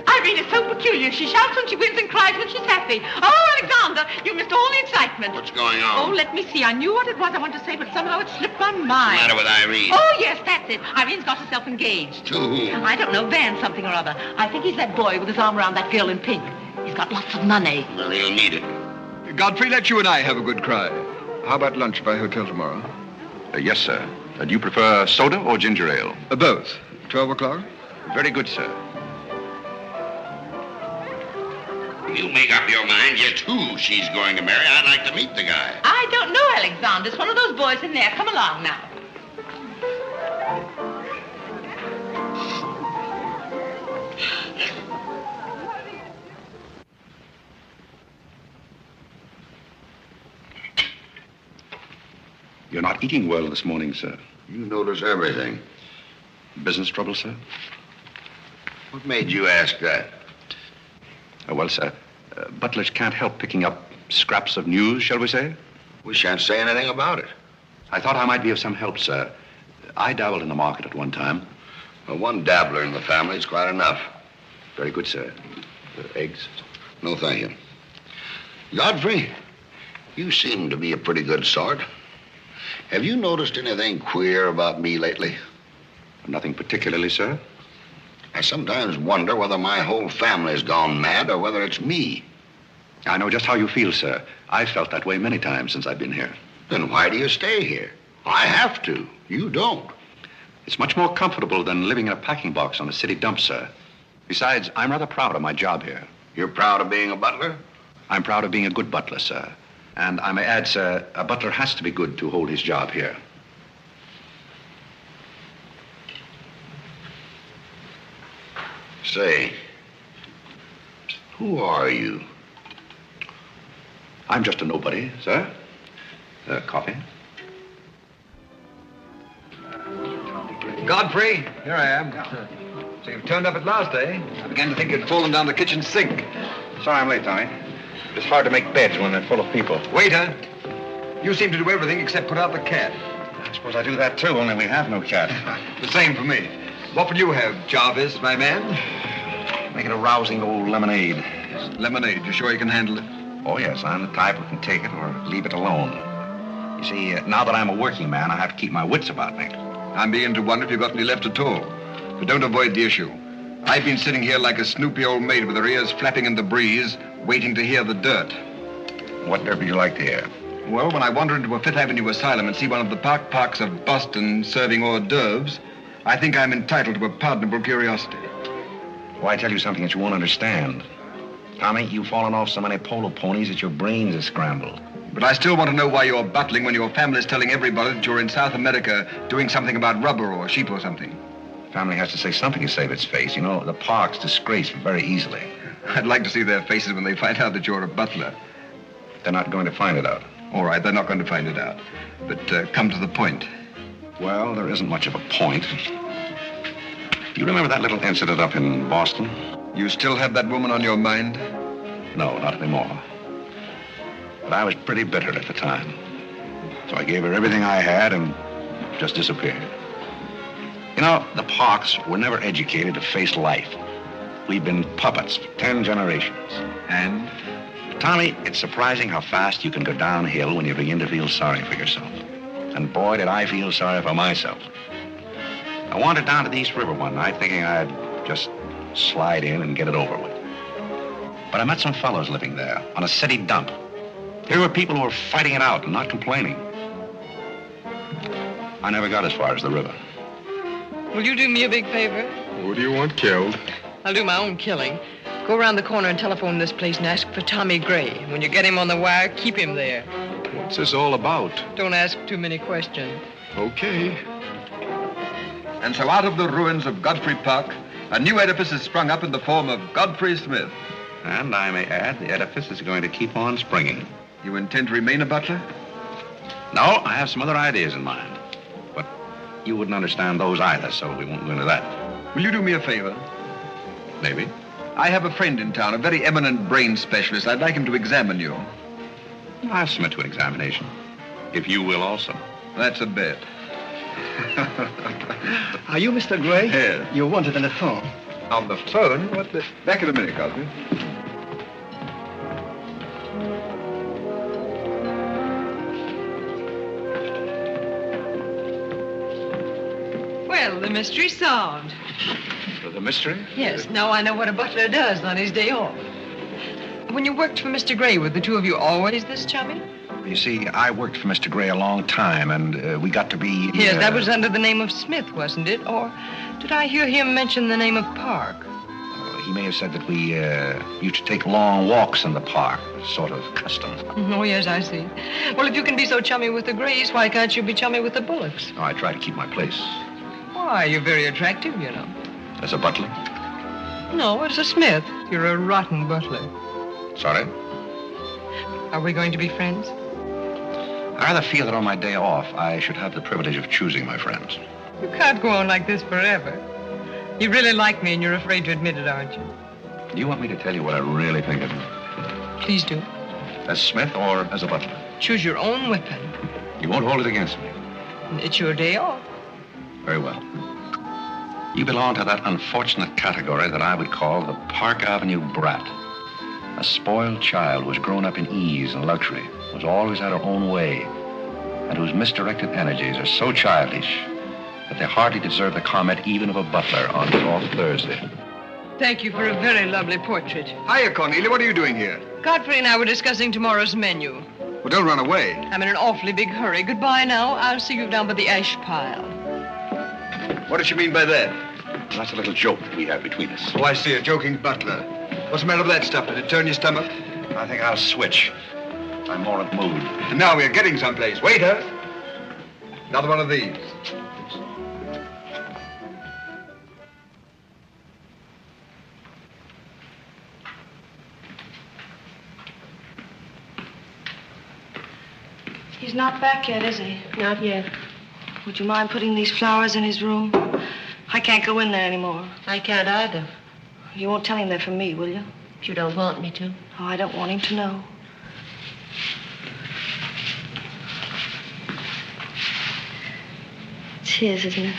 Irene is so peculiar. She shouts when she wins and cries when she's happy. Oh, Alexander, you missed all the excitement. What's going on? Oh, let me see. I knew what it was I wanted to say, but somehow it slipped my mind. What's the matter with Irene? Oh, yes, that's it. Irene's got herself engaged. To whom? I don't know, Van something or other. I think he's that boy with his arm around that girl in pink. He's got lots of money. Well, he'll need it. Godfrey, let you and I have a good cry. How about lunch by hotel tomorrow? Yes, sir. Do you prefer soda or ginger ale? Both. 12 o'clock? Very good, sir. You make up your mind yet who she's going to marry. I'd like to meet the guy. I don't know, Alexander. It's one of those boys in there. Come along now. You're not eating well this morning, sir. You notice everything. Business trouble, sir? What made you ask that? Well, sir, butlers can't help picking up scraps of news, shall we say? We shan't say anything about it. I thought I might be of some help, sir. I dabbled in the market at one time. Well, one dabbler in the family is quite enough. Very good, sir. Eggs? No, thank you. Godfrey, you seem to be a pretty good sort. Have you noticed anything queer about me lately? Nothing particularly, sir. I sometimes wonder whether my whole family's gone mad or whether it's me. I know just how you feel, sir. I've felt that way many times since I've been here. Then why do you stay here? I have to. You don't. It's much more comfortable than living in a packing box on a city dump, sir. Besides, I'm rather proud of my job here. You're proud of being a butler? I'm proud of being a good butler, sir. And I may add, sir, a butler has to be good to hold his job here. Say, who are you? I'm just a nobody, sir. Coffee? Godfrey, here I am. So you've turned up at last, eh? I began to think you'd fallen down the kitchen sink. Sorry I'm late, Tommy. It's hard to make beds when they're full of people. Waiter, you seem to do everything except put out the cat. I suppose I do that, too, only we have no cat. The same for me. What will you have, Jarvis, my man? Make it a rousing old lemonade. Lemonade, you sure you can handle it? Oh, yes, I'm the type who can take it or leave it alone. You see, now that I'm a working man, I have to keep my wits about me. I'm beginning to wonder if you've got any left at all. But don't avoid the issue. I've been sitting here like a snoopy old maid with her ears flapping in the breeze, waiting to hear the dirt. What dirt would you like to hear? Well, when I wander into a Fifth Avenue asylum and see one of the parks of Boston serving hors d'oeuvres, I think I'm entitled to a pardonable curiosity. Well, I tell you something that you won't understand. Tommy, you've fallen off so many polo ponies that your brains are scrambled. But I still want to know why you're bustling when your family's telling everybody that you're in South America doing something about rubber or sheep or something. Family has to say something to save its face. You know, the park's disgraced very easily. I'd like to see their faces when they find out that you're a butler. They're not going to find it out. All right, they're not going to find it out. But come to the point. Well, there isn't much of a point. You remember that little incident up in Boston? You still have that woman on your mind? No, not anymore. But I was pretty bitter at the time. So I gave her everything I had and just disappeared. You know, the Parks were never educated to face life. We've been puppets for 10 generations. And? Tommy, it's surprising how fast you can go downhill when you begin to feel sorry for yourself. And boy, did I feel sorry for myself. I wandered down to the East River one night thinking I'd just slide in and get it over with. But I met some fellows living there on a city dump. Here were people who were fighting it out and not complaining. I never got as far as the river. Will you do me a big favor? Who do you want killed? I'll do my own killing. Go around the corner and telephone this place and ask for Tommy Gray. When you get him on the wire, keep him there. What's this all about? Don't ask too many questions. Okay. And so out of the ruins of Godfrey Park, a new edifice has sprung up in the form of Godfrey Smith. And I may add, the edifice is going to keep on springing. You intend to remain a butler? No, I have some other ideas in mind. But you wouldn't understand those either, so we won't go into that. Will you do me a favor? Maybe. I have a friend in town, a very eminent brain specialist. I'd like him to examine you. I'll submit to an examination. If you will also. That's a bet. Are you Mr. Gray? Yes. You wanted on the phone. On the phone? What the... Back in a minute, Cosby. Well, the mystery's solved. The mystery? Yes, now I know what a butler does on his day off. When you worked for Mr. Gray, were the two of you always this chummy? You see, I worked for Mr. Gray a long time, and we got to be... Yes, that was under the name of Smith, wasn't it? Or did I hear him mention the name of Park? He may have said that we used to take long walks in the park, sort of custom. Oh, yes, I see. Well, if you can be so chummy with the Grays, why can't you be chummy with the Bullocks? Oh, I try to keep my place. Why, you're very attractive, you know. As a butler? No, as a Smith. You're a rotten butler. Sorry? Are we going to be friends? I rather feel that on my day off, I should have the privilege of choosing my friends. You can't go on like this forever. You really like me and you're afraid to admit it, aren't you? Do you want me to tell you what I really think of you? Please do. As Smith or as a butler? Choose your own weapon. You won't hold it against me. It's your day off. Very well. You belong to that unfortunate category that I would call the Park Avenue brat. A spoiled child who has grown up in ease and luxury, who's always had her own way, and whose misdirected energies are so childish that they hardly deserve the comment even of a butler on his off Thursday. Thank you for a very lovely portrait. Hiya, Cornelia. What are you doing here? Godfrey and I were discussing tomorrow's menu. Well, don't run away. I'm in an awfully big hurry. Goodbye now. I'll see you down by the ash pile. What does she mean by that? That's a little joke that we have between us. Oh, I see. A joking butler. What's the matter with that stuff? Did it turn your stomach? I think I'll switch. I'm more in the mood. And now we're getting someplace. Waiter! Another one of these. He's not back yet, is he? Not yet. Would you mind putting these flowers in his room? I can't go in there anymore. I can't either. You won't tell him they're from me, will you? If you don't want me to. Oh, I don't want him to know. It's his, isn't it?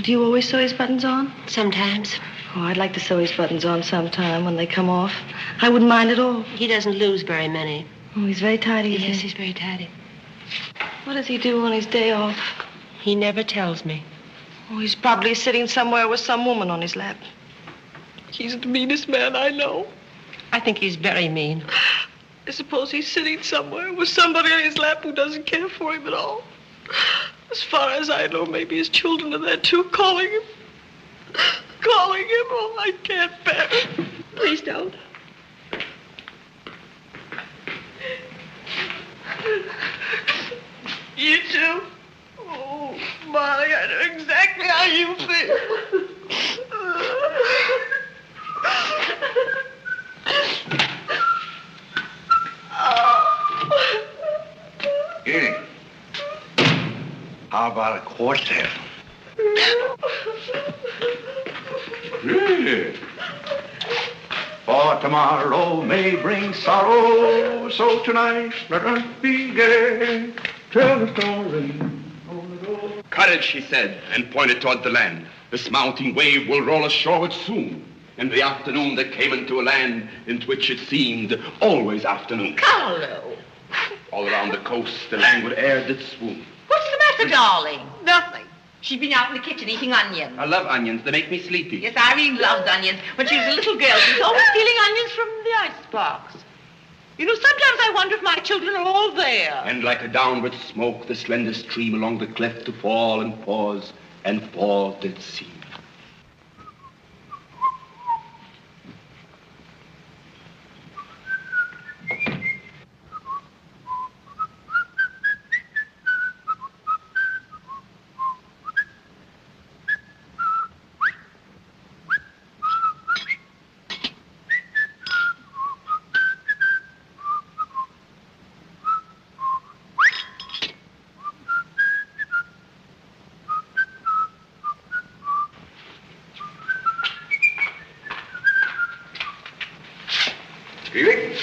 Do you always sew his buttons on? Sometimes. Oh, I'd like to sew his buttons on sometime when they come off. I wouldn't mind at all. He doesn't lose very many. Oh, he's very tidy. Yes, he's very tidy. What does he do on his day off? He never tells me. Oh, he's probably sitting somewhere with some woman on his lap. He's the meanest man I know. I think he's very mean. I suppose he's sitting somewhere with somebody on his lap who doesn't care for him at all. As far as I know, maybe his children are there too, calling him. Calling him. Oh, I can't bear it. Please don't. You too? Oh, Molly, I know exactly how you feel. Greene, how about a quartet? Yeah. For tomorrow may bring sorrow, so tonight let us be gay. Tell the story. Courage, she said, and pointed toward the land. This mounting wave will roll us shoreward soon. In the afternoon they came into a land into which it seemed always afternoon. Carlo! All around the coast the languid air did swoon. What's the matter, darling? Nothing. She's been out in the kitchen eating onions. I love onions. They make me sleepy. Yes, Irene loved onions. When she was a little girl, she was always stealing onions from the icebox. You know, sometimes I wonder if my children are all there. And like a downward smoke, the slender stream along the cleft to fall and pause, and fall did seem. Greene?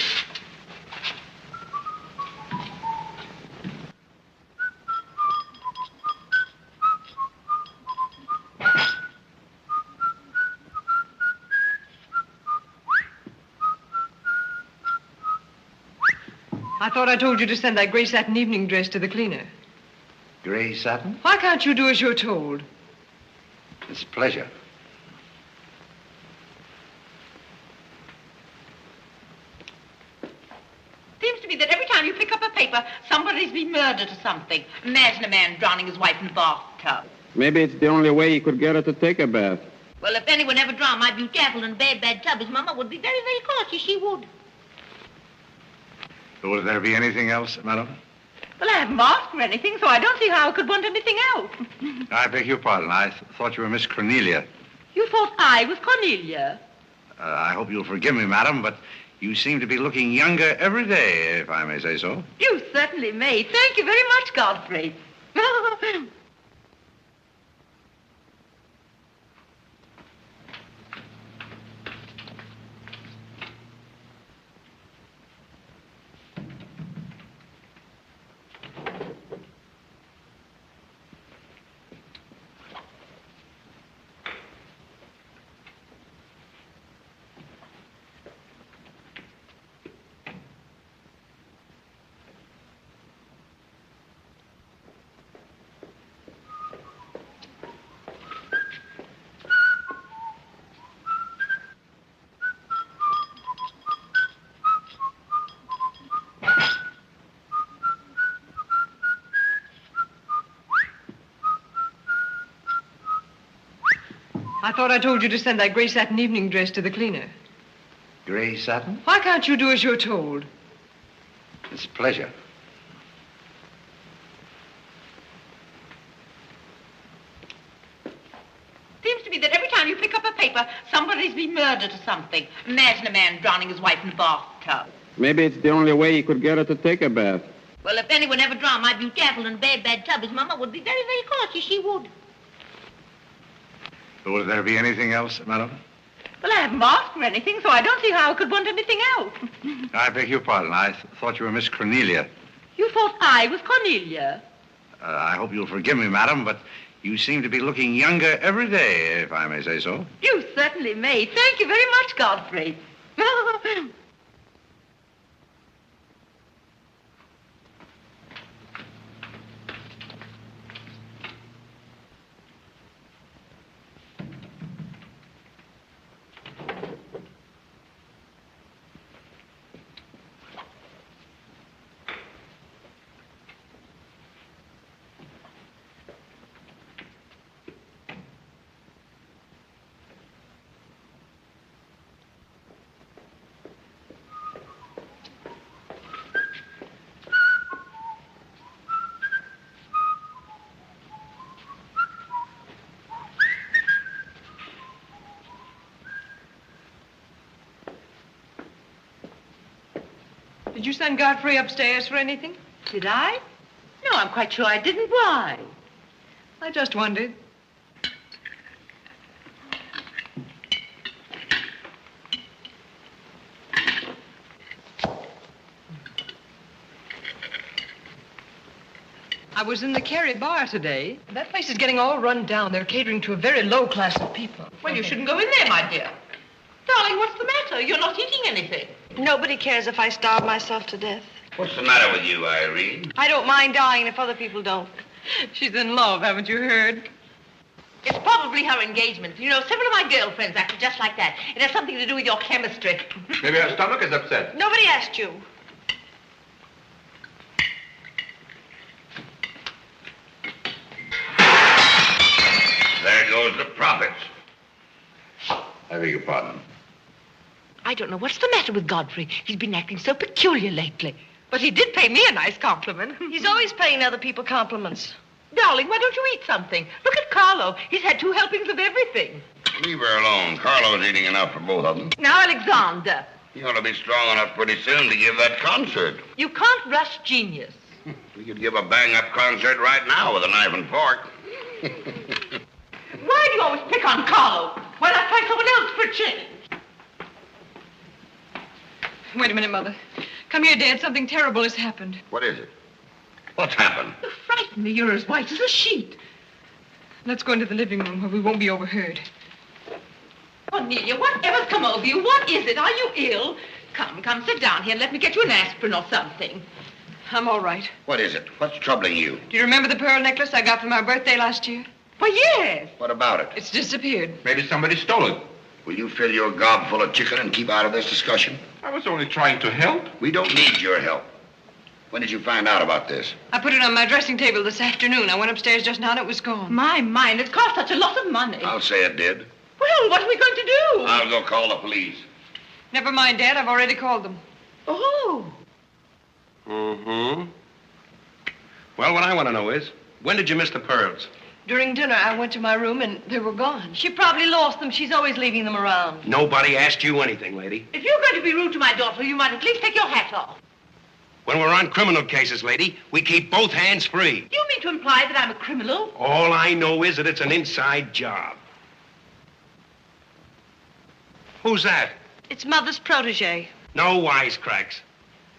I thought I told you to send that gray satin evening dress to the cleaner. Gray satin? Why can't you do as you're told? It's a pleasure. Seems to me that every time you pick up a paper, somebody's been murdered or something. Imagine a man drowning his wife in the bathtub. Maybe it's the only way he could get her to take a bath. Well, if anyone ever drowned my beauty apple in a bad tub, his mama would be very, very cautious. She would. Would there be anything else, madam? Well, I haven't asked for anything, so I don't see how I could want anything else. I beg your pardon. I thought you were Miss Cornelia. You thought I was Cornelia? I hope you'll forgive me, madam, but you seem to be looking younger every day, if I may say so. You certainly may. Thank you very much, Godfrey. I thought I told you to send that gray satin evening dress to the cleaner. Gray satin? Why can't you do as you're told? It's a pleasure. Seems to me that every time you pick up a paper, somebody's been murdered or something. Imagine a man drowning his wife in the bathtub. Maybe it's the only way he could get her to take a bath. Well, if anyone ever drowned my beauty apple in a bad tub, his mama would be very, very cautious. She would. Would there be anything else, madam? Well, I haven't asked for anything, so I don't see how I could want anything else. I beg your pardon. I thought you were Miss Cornelia. You thought I was Cornelia? I hope you'll forgive me, madam, but you seem to be looking younger every day, if I may say so. You certainly may. Thank you very much, Godfrey. you send Godfrey upstairs for anything? Did I? No, I'm quite sure I didn't. Why? I just wondered. I was in the Cary bar today. That place is getting all run down. They're catering to a very low class of people. Well, you shouldn't go in there, my dear. Darling, what's the matter? You're not eating anything. Nobody cares if I starve myself to death. What's the matter with you, Irene? I don't mind dying if other people don't. She's in love, haven't you heard? It's probably her engagement. You know, several of my girlfriends acted just like that. It has something to do with your chemistry. Maybe her stomach is upset. Nobody asked you. There goes the profits. I beg your pardon. I don't know what's the matter with Godfrey. He's been acting so peculiar lately. But he did pay me a nice compliment. He's always paying other people compliments. Darling, why don't you eat something? Look at Carlo. He's had 2 helpings of everything. Leave her alone. Carlo's eating enough for both of them. Now, Alexander, You ought to be strong enough pretty soon to give that concert. you can't rush genius. We could give a bang-up concert right now with a knife and fork. Why do you always pick on Carlo? Why not try someone else for a change? Wait a minute, Mother. Come here, Dad. Something terrible has happened. What is it? What's happened? You frighten me. You're as white as a sheet. Let's go into the living room where we won't be overheard. Cornelia, whatever's come over you? What is it? Are you ill? Come, sit down here and let me get you an aspirin or something. I'm all right. What is it? What's troubling you? Do you remember the pearl necklace I got for my birthday last year? Why, yes. What about it? It's disappeared. Maybe somebody stole it. Will you fill your gob full of chicken and keep out of this discussion? I was only trying to help. We don't need your help. When did you find out about this? I put it on my dressing table this afternoon. I went upstairs just now and it was gone. My mind, it cost such a lot of money. I'll say it did. Well, what are we going to do? I'll go call the police. Never mind, Dad. I've already called them. Oh. Mm-hmm. Well, what I want to know is, when did you miss the pearls? During dinner, I went to my room and they were gone. She probably lost them. She's always leaving them around. Nobody asked you anything, lady. If you're going to be rude to my daughter, you might at least take your hat off. When we're on criminal cases, lady, we keep both hands free. You mean to imply that I'm a criminal? All I know is that it's an inside job. Who's that? It's Mother's protege. No wisecracks.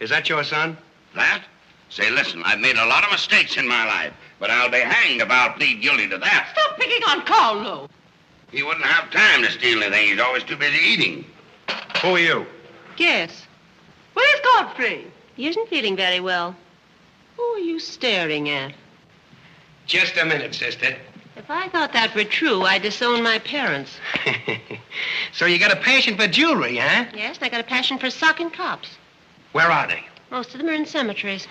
Is that your son? That? Say, listen, I've made a lot of mistakes in my life, but I'll be hanged if I'll plead guilty to that. Stop picking on Carlo. He wouldn't have time to steal anything. He's always too busy eating. Who are you? Yes. Where's Godfrey? He isn't feeling very well. Who are you staring at? Just a minute, sister. If I thought that were true, I'd disown my parents. So you got a passion for jewelry, huh? Yes, and I got a passion for socking cops. Where are they? Most of them are in cemeteries.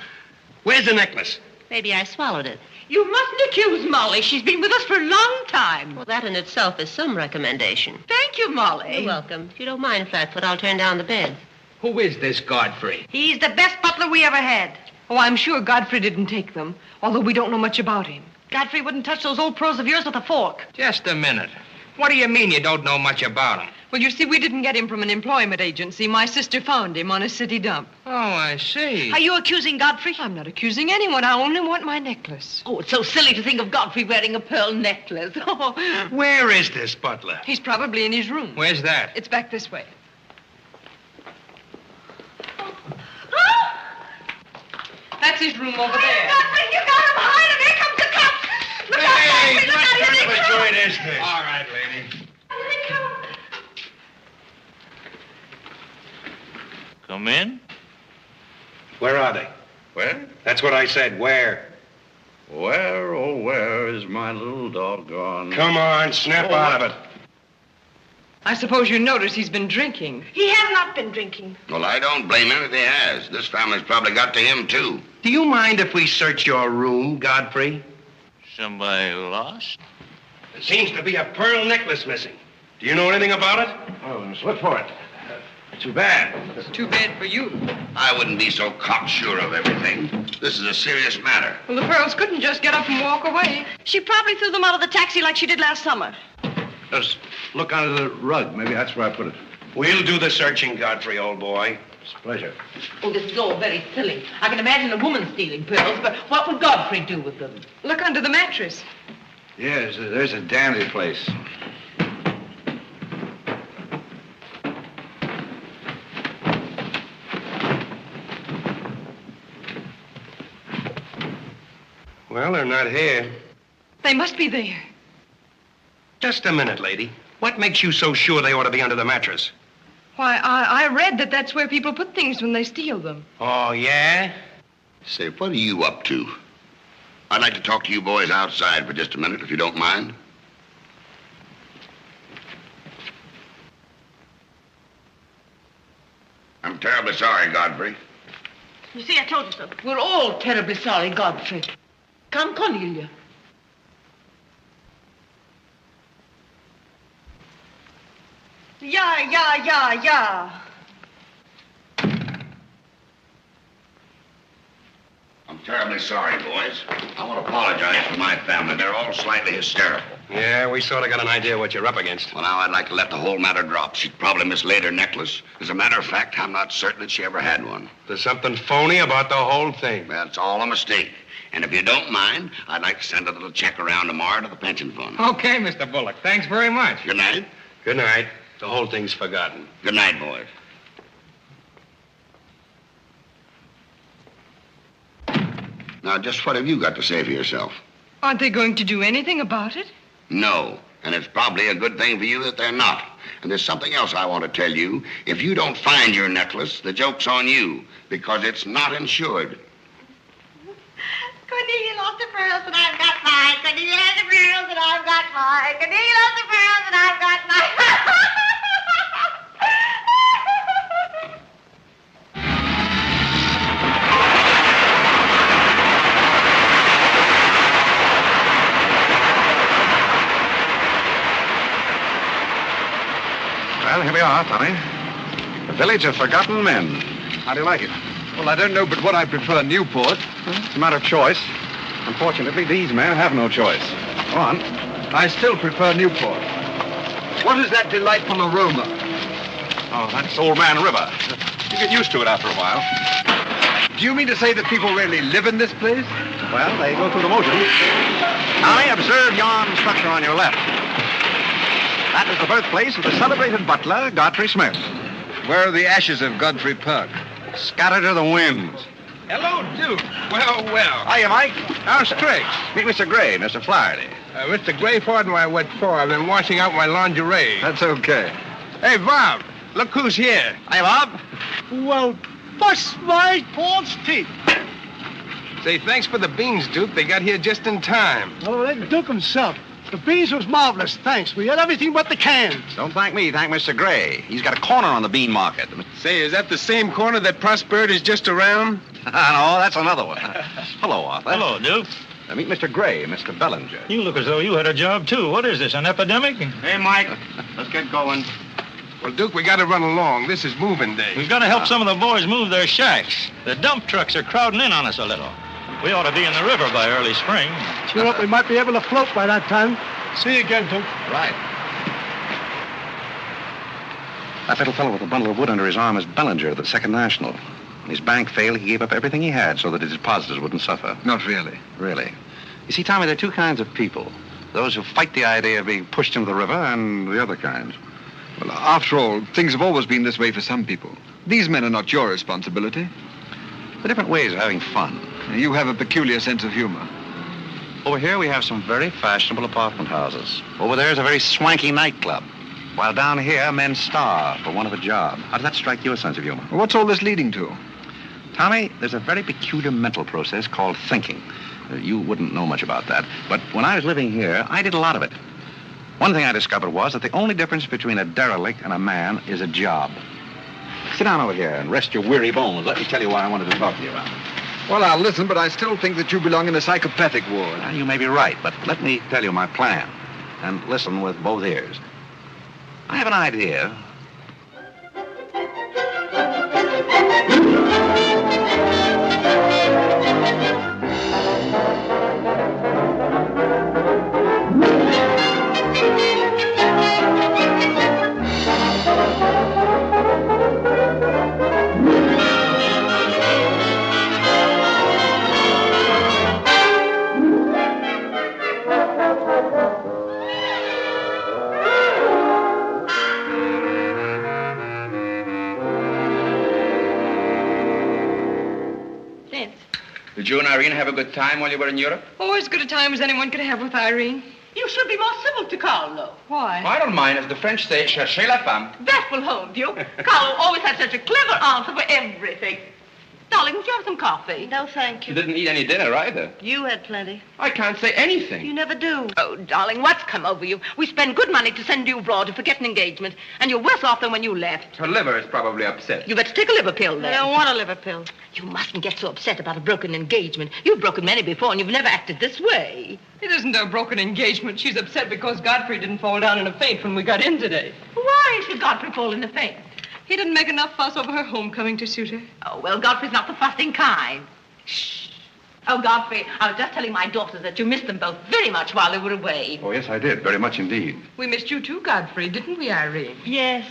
Where's the necklace? Maybe I swallowed it. You mustn't accuse Molly. She's been with us for a long time. Well, that in itself is some recommendation. Thank you, Molly. You're welcome. If you don't mind, Flatfoot, I'll turn down the bed. Who is this Godfrey? He's the best butler we ever had. Oh, I'm sure Godfrey didn't take them, although we don't know much about him. Godfrey wouldn't touch those old pearls of yours with a fork. Just a minute. What do you mean you don't know much about him? Well, you see, we didn't get him from an employment agency. My sister found him on a city dump. Oh, I see. Are you accusing Godfrey? I'm not accusing anyone. I only want my necklace. Oh, it's so silly to think of Godfrey wearing a pearl necklace. Oh. Where is this butler? He's probably in his room. Where's that? It's back this way. That's his room over there. Godfrey, you got him hide him. Here comes the cops. Look out, Godfrey, look out. Here they come. joint is this? All right, lady. Here they come. Come in. Where are they? Where? That's what I said. Where? Where, oh, where is my little doggone? Come on, snap out of it. I suppose you notice he's been drinking. He has not been drinking. Well, I don't blame him if he has. This family's probably got to him, too. Do you mind if we search your room, Godfrey? Somebody lost? There seems to be a pearl necklace missing. Do you know anything about it? Oh, let's look for it. Too bad. Too bad for you. I wouldn't be so cocksure of everything. This is a serious matter. Well, the pearls couldn't just get up and walk away. She probably threw them out of the taxi like she did last summer. Just look under the rug. Maybe that's where I put it. We'll do the searching, Godfrey, old boy. It's a pleasure. Oh, this is all very silly. I can imagine a woman stealing pearls, but what would Godfrey do with them? Look under the mattress. Yes, there's a dandy place. Well, they're not here. They must be there. Just a minute, lady. What makes you so sure they ought to be under the mattress? Why, I read that that's where people put things when they steal them. Oh, yeah? Say, what are you up to? I'd like to talk to you boys outside for just a minute, if you don't mind. I'm terribly sorry, Godfrey. You see, I told you so. We're all terribly sorry, Godfrey. Come, Cornelia. Yeah. I'm terribly sorry, boys. I want to apologize for my family. They're all slightly hysterical. Yeah, we sort of got an idea what you're up against. Well, now, I'd like to let the whole matter drop. She'd probably mislaid her necklace. As a matter of fact, I'm not certain that she ever had one. There's something phony about the whole thing. That's all a mistake. And if you don't mind, I'd like to send a little check around tomorrow to the pension fund. Okay, Mr. Bullock. Thanks very much. Good night. Good night. The whole thing's forgotten. Good night, boys. Now, just what have you got to say for yourself? Aren't they going to do anything about it? No. And it's probably a good thing for you that they're not. And there's something else I want to tell you. If you don't find your necklace, the joke's on you, because it's not insured. Cornelia lost the pearls and I've got mine. Cornelia lost the pearls and I've got mine. Cornelia lost the pearls and I've got mine. Well, here we are, Tommy. The Village of Forgotten Men. How do you like it? Well, I don't know but what I prefer Newport. It's a matter of choice. Unfortunately, these men have no choice. Go on. I still prefer Newport. What is that delightful aroma? Oh, that's Old Man River. You get used to it after a while. Do you mean to say that people really live in this place? Well, they go through the motions. Tommy, observe yon structure on your left. That is the birthplace of the celebrated butler, Godfrey Smith. Where are the ashes of Godfrey Perk? Scattered to the winds. Hello, Duke. Well. Hiya, Mike. How's tricks? Meet Mr. Gray, Mr. Flaherty. Mr. Gray, pardon my what for. I've been washing out my lingerie. That's okay. Hey, Bob, look who's here. Hiya, Bob. Well, bust my false teeth. Say, thanks for the beans, Duke. They got here just in time. Oh, that Duke himself. The beans was marvelous, thanks. We had everything but the cans. Don't thank me, thank Mr. Gray. He's got a corner on the bean market. Say, is that the same corner that Prosperity is just around? No, that's another one. Hello, Arthur. Hello, Duke. Meet Mr. Gray, Mr. Bellinger. You look as though you had a job, too. What is this, an epidemic? Hey, Mike. Let's get going. Well, Duke, we got to run along. This is moving day. We've got to help some of the boys move their shacks. The dump trucks are crowding in on us a little. We ought to be in the river by early spring. Cheer up, we might be able to float by that time. See you again, Duke. Right. That little fellow with a bundle of wood under his arm is Bellinger of the Second National. When his bank failed, he gave up everything he had so that his depositors wouldn't suffer. Not really. Really. You see, Tommy, there are two kinds of people. Those who fight the idea of being pushed into the river and the other kinds. Well, after all, things have always been this way for some people. These men are not your responsibility. The different ways of having fun. You have a peculiar sense of humor. Over here, we have some very fashionable apartment houses. Over there is a very swanky nightclub. While down here, men starve for want of a job. How does that strike you, a sense of humor? Well, what's all this leading to? Tommy, there's a very peculiar mental process called thinking. You wouldn't know much about that. But when I was living here, I did a lot of it. One thing I discovered was that the only difference between a derelict and a man is a job. Sit down over here and rest your weary bones. Let me tell you what I wanted to talk to you about. Well, I'll listen, but I still think that you belong in a psychopathic ward. Well, you may be right, but let me tell you my plan. And listen with both ears. I have an idea. Irene have a good time while you were in Europe? Oh, as good a time as anyone could have with Irene. You should be more civil to Carlo. Why? I don't mind. As the French say, cherchez la femme. That will hold you. Carlo always had such a clever answer for everything. Darling, would you have some coffee? No, thank You you. didn't eat any dinner either. You had plenty. I can't say anything. You never do. Oh, darling, what's come over you? We spend good money to send you abroad to forget an engagement, and you're worse off than when you left. Her liver is probably upset. You better take a liver pill, I then. don't want a liver pill. You mustn't get so upset about a broken engagement. You've broken many before, and you've never acted this way. It isn't a broken engagement. She's upset because Godfrey didn't fall down in a faint when we got in today. Why should Godfrey fall in a faint? He didn't make enough fuss over her homecoming to suit her. Oh, well, Godfrey's not the fussing kind. Shh. Oh, Godfrey, I was just telling my daughters that you missed them both very much while they were away. Oh, yes, I did. Very much indeed. We missed you too, Godfrey, didn't we, Irene? Yes.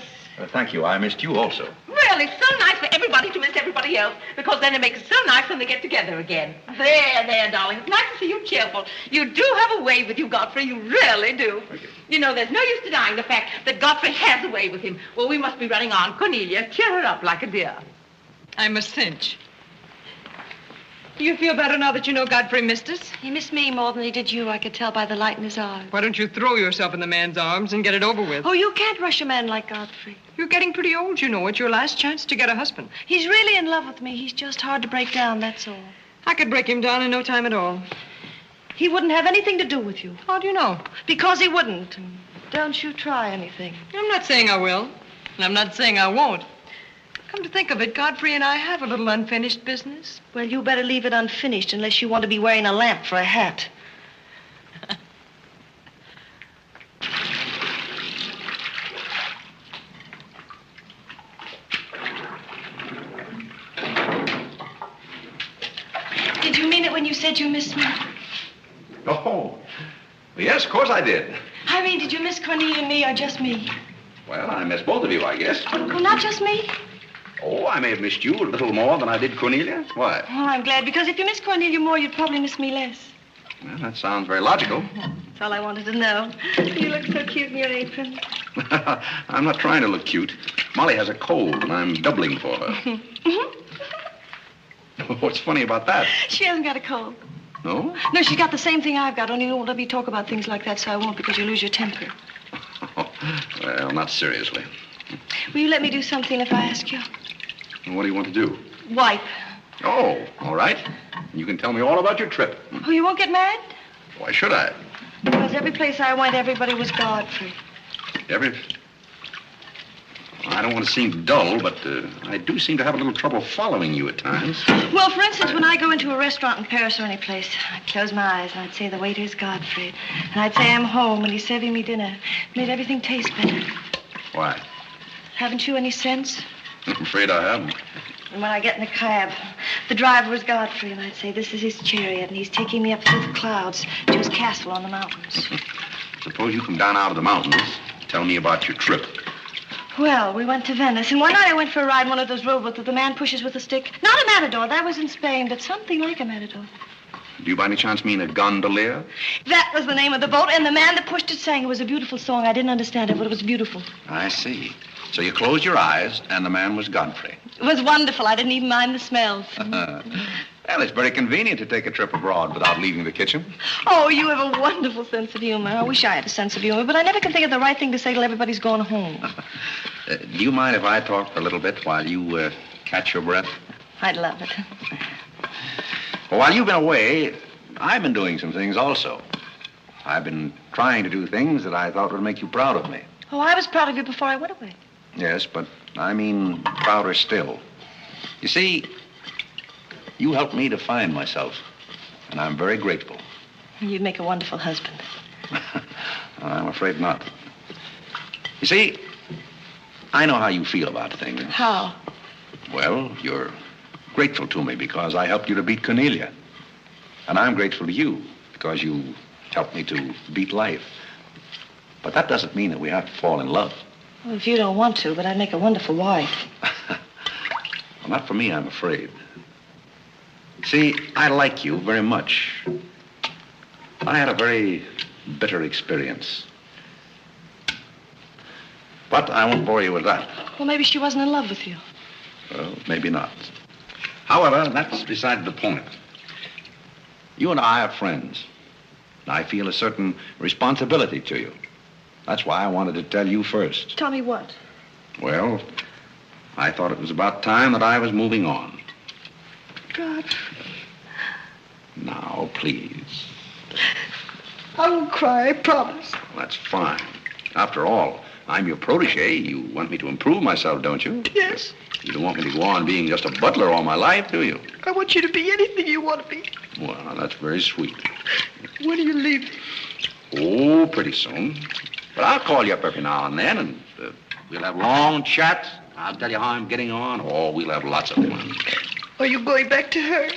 Thank you. I missed you also. Really, it's so nice for everybody to miss everybody else, because then it makes it so nice when they get together again. There, darling. It's nice to see you cheerful. You do have a way with you, Godfrey. You really do. You know, there's no use denying the fact that Godfrey has a way with him. Well, we must be running on. Cornelia, cheer her up like a dear. I'm a cinch. Do you feel better now that you know Godfrey missed us? He missed me more than he did you. I could tell by the light in his eyes. Why don't you throw yourself in the man's arms and get it over with? Oh, you can't rush a man like Godfrey. You're getting pretty old, you know. It's your last chance to get a husband. He's really in love with me. He's just hard to break down, that's all. I could break him down in no time at all. He wouldn't have anything to do with you. How do you know? Because he wouldn't. Don't you try anything. I'm not saying I will, and I'm not saying I won't. Come to think of it, Godfrey and I have a little unfinished business. Well, you better leave it unfinished unless you want to be wearing a lamp for a hat. Did you mean it when you said you missed me? Oh, yes, of course I did. Irene, did you miss Cornelia and me or just me? Well, I missed both of you, I guess. Well, not just me. Oh, I may have missed you a little more than I did Cornelia. Why? Oh, I'm glad, because if you miss Cornelia more, you'd probably miss me less. Well, that sounds very logical. That's all I wanted to know. You look so cute in your apron. I'm not trying to look cute. Molly has a cold, and I'm doubling for her. What's funny about that? She hasn't got a cold. No? No, she's got the same thing I've got, only you won't let me talk about things like that, so I won't, because you lose your temper. Well, not seriously. Will you let me do something if I ask you? What do you want to do? Wipe. Oh, all right. You can tell me all about your trip. Oh, you won't get mad? Why should I? Because every place I went, everybody was Godfrey. I don't want to seem dull, but I do seem to have a little trouble following you at times. Well, for instance, when I go into a restaurant in Paris or any place, I'd close my eyes and I'd say the waiter's Godfrey. And I'd say I'm home and he's serving me dinner. It made everything taste better. Why? Haven't you any sense? I'm afraid I haven't. And when I get in the cab, the driver was Godfrey, and I'd say, this is his chariot, and he's taking me up through the clouds to his castle on the mountains. Suppose you come down out of the mountains. Tell me about your trip. Well, we went to Venice, and one night I went for a ride in one of those rowboats that the man pushes with a stick. Not a matador, that was in Spain, but something like a matador. Do you by any chance mean a gondolier? That was the name of the boat, and the man that pushed it sang. It was a beautiful song. I didn't understand it, but it was beautiful. I see. So you closed your eyes, and the man was Godfrey. It was wonderful. I didn't even mind the smells. Well, it's very convenient to take a trip abroad without leaving the kitchen. Oh, you have a wonderful sense of humor. I wish I had a sense of humor, but I never can think of the right thing to say till everybody's gone home. Do you mind if I talk a little bit while you catch your breath? I'd love it. Well, while you've been away, I've been doing some things also. I've been trying to do things that I thought would make you proud of me. Oh, I was proud of you before I went away. Yes, but I mean prouder still. You see, you helped me to find myself, and I'm very grateful. You'd make a wonderful husband. I'm afraid not. You see, I know how you feel about things. How? Well, you're grateful to me because I helped you to beat Cornelia. And I'm grateful to you because you helped me to beat life. But that doesn't mean that we have to fall in love. Well, if you don't want to, but I'd make a wonderful wife. Well, not for me, I'm afraid. See, I like you very much. I had a very bitter experience. But I won't bore you with that. Well, maybe she wasn't in love with you. Well, maybe not. However, that's beside the point. You and I are friends. I feel a certain responsibility to you. That's why I wanted to tell you first. Tell me what? Well, I thought it was about time that I was moving on. Godfrey. Now, please. I won't cry, I promise. Well, that's fine. After all, I'm your protege. You want me to improve myself, don't you? Yes. You don't want me to go on being just a butler all my life, do you? I want you to be anything you want to be. Well, that's very sweet. When are you leaving? Oh, pretty soon. But I'll call you up every now and then, and we'll have long chats. I'll tell you how I'm getting on. Oh, we'll have lots of fun. Are you going back to her?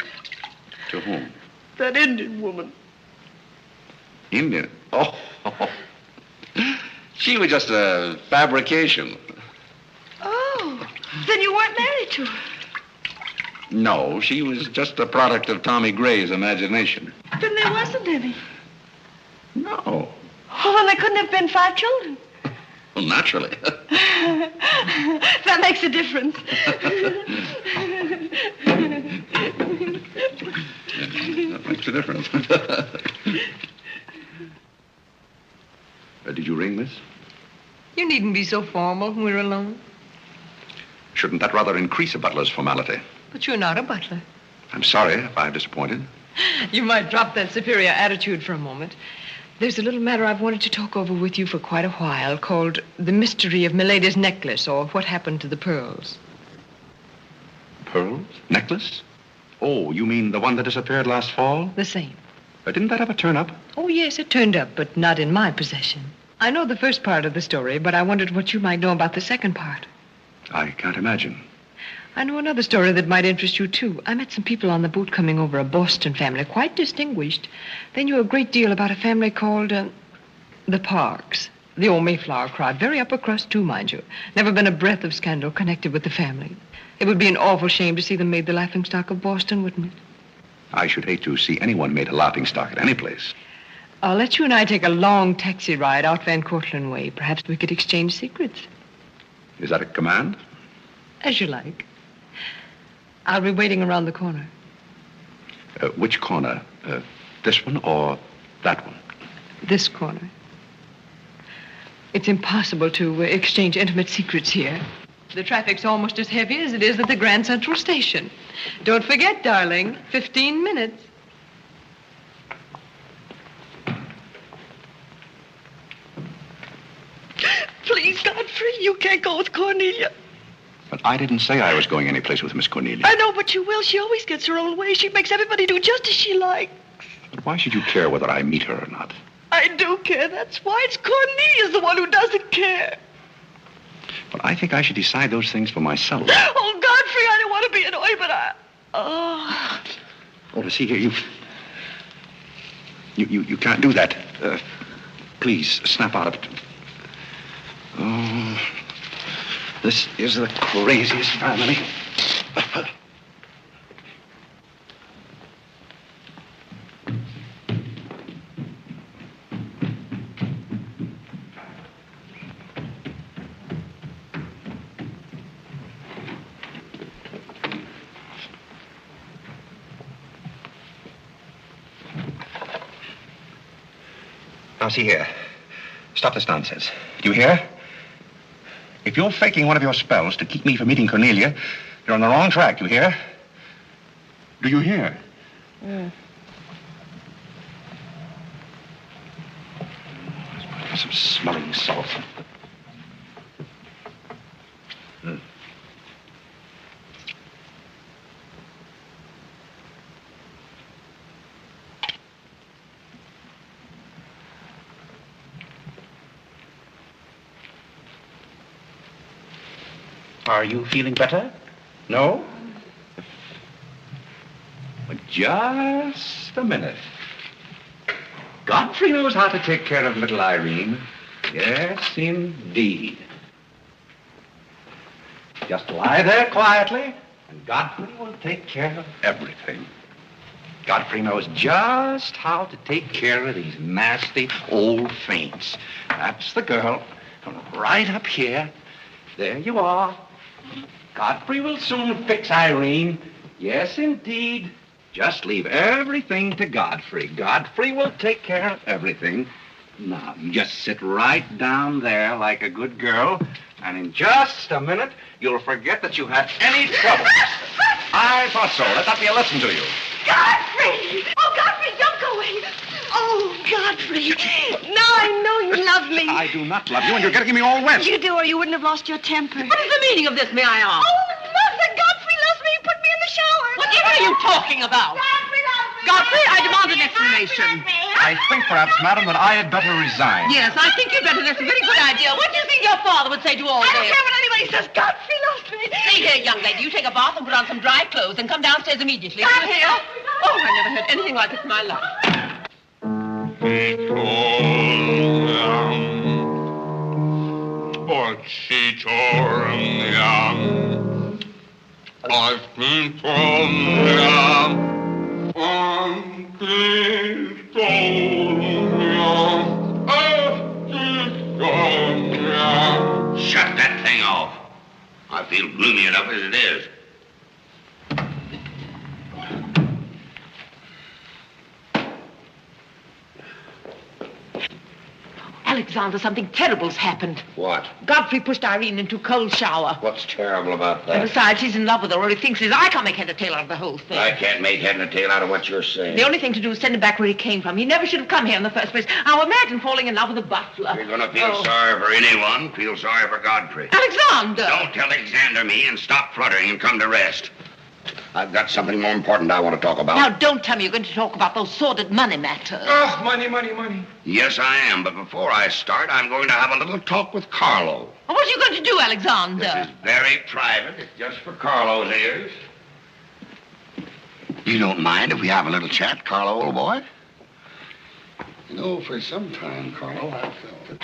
To whom? That Indian woman. Indian? Oh. She was just a fabrication. Oh, then you weren't married to her. No, she was just a product of Tommy Gray's imagination. Then there wasn't any. No. Oh, then there couldn't have been 5 children. Well, naturally. That makes a difference. That makes a difference. Did you ring, miss? You needn't be so formal when we're alone. Shouldn't that rather increase a butler's formality? But you're not a butler. I'm sorry if I've disappointed. You might drop that superior attitude for a moment. There's a little matter I've wanted to talk over with you for quite a while called The Mystery of Milady's Necklace, or What Happened to the Pearls. Pearls? Necklace? Oh, you mean the one that disappeared last fall? The same. Didn't that ever turn up? Oh, yes, it turned up, but not in my possession. I know the first part of the story, but I wondered what you might know about the second part. I can't imagine. I know another story that might interest you, too. I met some people on the boat coming over, a Boston family, quite distinguished. They knew a great deal about a family called, the Parks. The old Mayflower crowd. Very upper crust, too, mind you. Never been a breath of scandal connected with the family. It would be an awful shame to see them made the laughingstock of Boston, wouldn't it? I should hate to see anyone made a laughingstock at any place. I'll let you and I take a long taxi ride out Van Cortlandt way. Perhaps we could exchange secrets. Is that a command? As you like. I'll be waiting around the corner. Which corner? This one or that one? This corner. It's impossible to exchange intimate secrets here. The traffic's almost as heavy as it is at the Grand Central Station. Don't forget, darling, 15 minutes. Please, Godfrey, you can't go with Cornelia. But I didn't say I was going anyplace with Miss Cornelia. I know, but you will. She always gets her own way. She makes everybody do just as she likes. But why should you care whether I meet her or not? I do care. That's why. It's Cornelia's the one who doesn't care. But I think I should decide those things for myself. Oh, Godfrey, I don't want to be annoyed, but I... Oh. Oh, see here, you can't do that. Please, snap out of it. Oh, this is the craziest family. Now, see here. Stop this nonsense. Do you hear? If you're faking one of your spells to keep me from meeting Cornelia, you're on the wrong track, you hear? Do you hear? Yeah. Let's put some smelling salts. Are you feeling better? No? But just a minute. Godfrey knows how to take care of little Irene. Yes, indeed. Just lie there quietly, and Godfrey will take care of everything. Godfrey knows just how to take care of these nasty old faints. That's the girl. Right up here. There you are. Godfrey will soon fix Irene. Yes, indeed. Just leave everything to Godfrey. Godfrey will take care of everything. Now, you just sit right down there like a good girl, and in just a minute, you'll forget that you had any trouble. I thought so. Let that be a lesson to you. Godfrey! Oh, Godfrey, don't go away. Oh, Godfrey. Now I know you love me. I do not love you, and you're getting me all wet. You do, or you wouldn't have lost your temper. What is the meaning of this, may I ask? Oh, Mother, Godfrey loves me. He put me in the shower. Whatever are you talking about? Godfrey loves me. Godfrey, I demand an explanation. I think perhaps, madam, that I had better resign. Yes, I think you'd better. That's a very good idea. What do you think your father would say to all I don't this? care what anybody says. Godfrey loves me. See here, young lady, you take a bath and put on some dry clothes and come downstairs immediately. Oh, I never heard anything like it in my life. I've been Shut that thing off. I feel gloomy enough as it is. Alexander, something terrible's happened. What? Godfrey pushed Irene into a cold shower. What's terrible about And that? besides, he's in love with her, or he thinks he is. I can't make head or tail out of the whole thing. I can't make head and tail out of what you're saying. The only thing to do is send him back where he came from. He never should have come here in the first place. Now imagine falling in love with a butler. You're gonna feel sorry for anyone. Feel sorry for Godfrey. Alexander! Don't Alexander me and stop fluttering and come to rest. I've got something more important I want to talk about. Now, don't tell me you're going to talk about those sordid money matters. Oh, money. Yes, I am, but before I start, I'm going to have a little talk with Carlo. What are you going to do, Alexander? This is very private. It's just for Carlo's ears. You don't mind if we have a little chat, Carlo, old boy? You know, for some time, Carlo, I've felt it.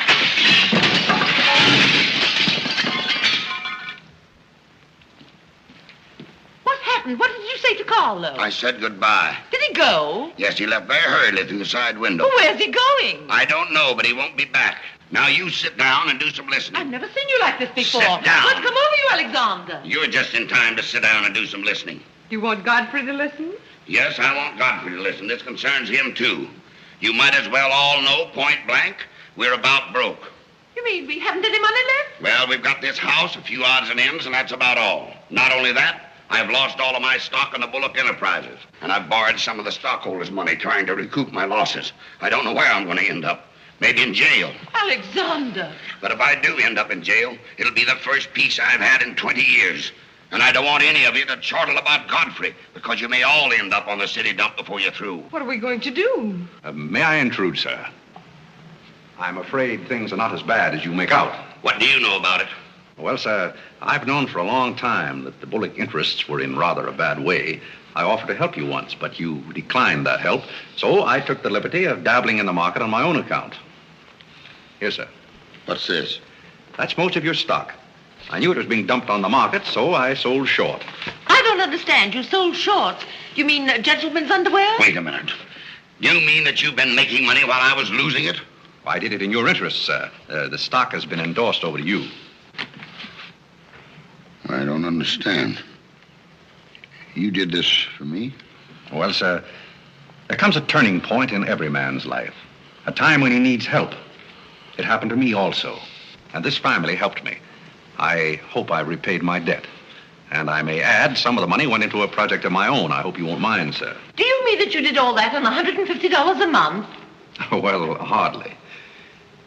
What happened? What did you say to Carlo? I said goodbye. Did he go? Yes, he left very hurriedly through the side window. Well, where's he going? I don't know, but he won't be back. Now you sit down and do some listening. I've never seen you like this before. Sit down. What's come over you, Alexander? You're just in time to sit down and do some listening. You want Godfrey to listen? Yes, I want Godfrey to listen. This concerns him, too. You might as well all know, point blank, we're about broke. You mean we haven't any money left? Well, we've got this house, a few odds and ends, and that's about all. Not only that, I've lost all of my stock in the Bullock Enterprises, and I've borrowed some of the stockholders' money trying to recoup my losses. I don't know where I'm going to end up. Maybe in jail. Alexander! But if I do end up in jail, it'll be the first peace I've had in 20 years. And I don't want any of you to chortle about Godfrey, because you may all end up on the city dump before you're through. What are we going to do? May I intrude, sir? I'm afraid things are not as bad as you make out. What do you know about it? Well, sir, I've known for a long time that the Bullock interests were in rather a bad way. I offered to help you once, but you declined that help, so I took the liberty of dabbling in the market on my own account. Here, sir. What's this? That's most of your stock. I knew it was being dumped on the market, so I sold short. I don't understand. You sold shorts. You mean gentlemen's underwear? Wait a minute. You mean that you've been making money while I was losing it? I did it in your interest, sir. The stock has been endorsed over to you. I don't understand. You did this for me? Well, sir, there comes a turning point in every man's life. A time when he needs help. It happened to me also. And this family helped me. I hope I repaid my debt. And I may add, some of the money went into a project of my own. I hope you won't mind, sir. Do you mean that you did all that on $150 a month? Well, hardly.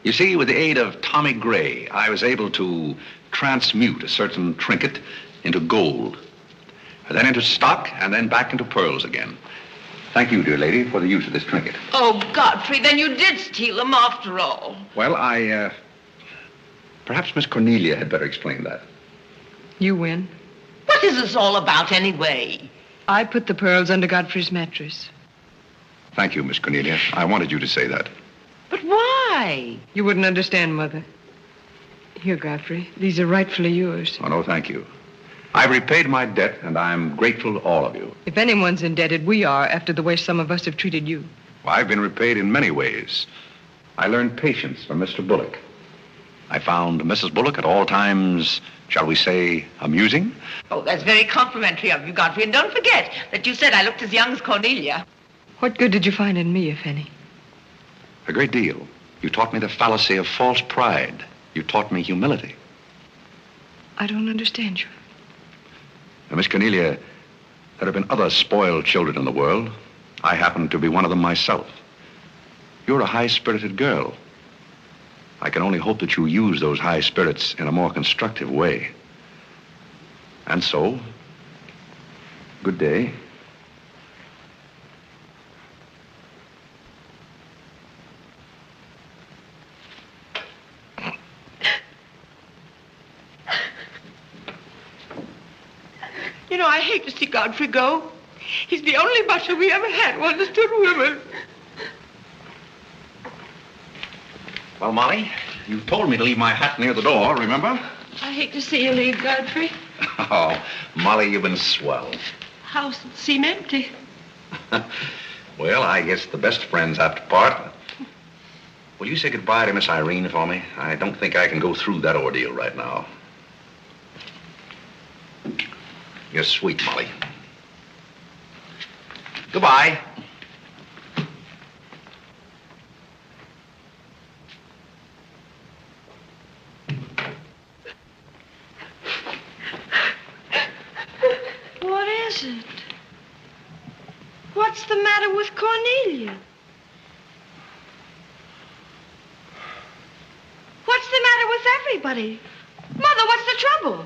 You see, with the aid of Tommy Gray, I was able to transmute a certain trinket into gold, then into stock, and then back into pearls again. Thank you, dear lady, for the use of this trinket. Oh, Godfrey, then you did steal them after all. Well, perhaps Miss Cornelia had better explain that. You win. What is this all about, anyway? I put the pearls under Godfrey's mattress. Thank you, Miss Cornelia. I wanted you to say that. But why? You wouldn't understand, Mother. Here, Godfrey. These are rightfully yours. Oh, no, thank you. I've repaid my debt, and I'm grateful to all of you. If anyone's indebted, we are, after the way some of us have treated you. Well, I've been repaid in many ways. I learned patience from Mr. Bullock. I found Mrs. Bullock at all times, shall we say, amusing. Oh, that's very complimentary of you, Godfrey. And don't forget that you said I looked as young as Cornelia. What good did you find in me, if any? A great deal. You taught me the fallacy of false pride. You taught me humility. I don't understand you. Now, Miss Cornelia, there have been other spoiled children in the world. I happen to be one of them myself. You're a high-spirited girl. I can only hope that you use those high spirits in a more constructive way. And so, good day. You know, I hate to see Godfrey go. He's the only butler we ever had who understood women. Well, Molly, you told me to leave my hat near the door, remember? I hate to see you leave, Godfrey. Oh, Molly, you've been swell. House seem empty. Well, I guess the best friends have to part. Will you say goodbye to Miss Irene for me? I don't think I can go through that ordeal right now. You're sweet, Molly. Goodbye. What is it? What's the matter with Cornelia? What's the matter with everybody? Mother, what's the trouble?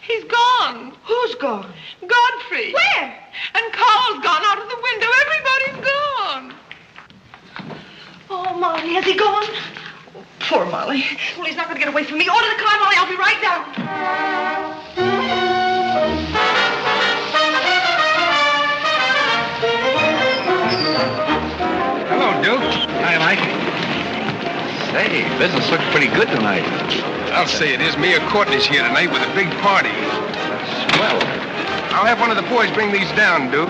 He's gone. Who's gone? Godfrey. Where? And Carl's gone out of the window. Everybody's gone. Oh, Molly, has he gone? Oh, poor Molly. Well, he's not going to get away from me. Order the car, Molly. I'll be right down. Hello, Duke. Hi, Mike. Say, business looks pretty good tonight. I'll say it is. Mia Courtney's here tonight with a big party. Swell. I'll have one of the boys bring these down, Duke.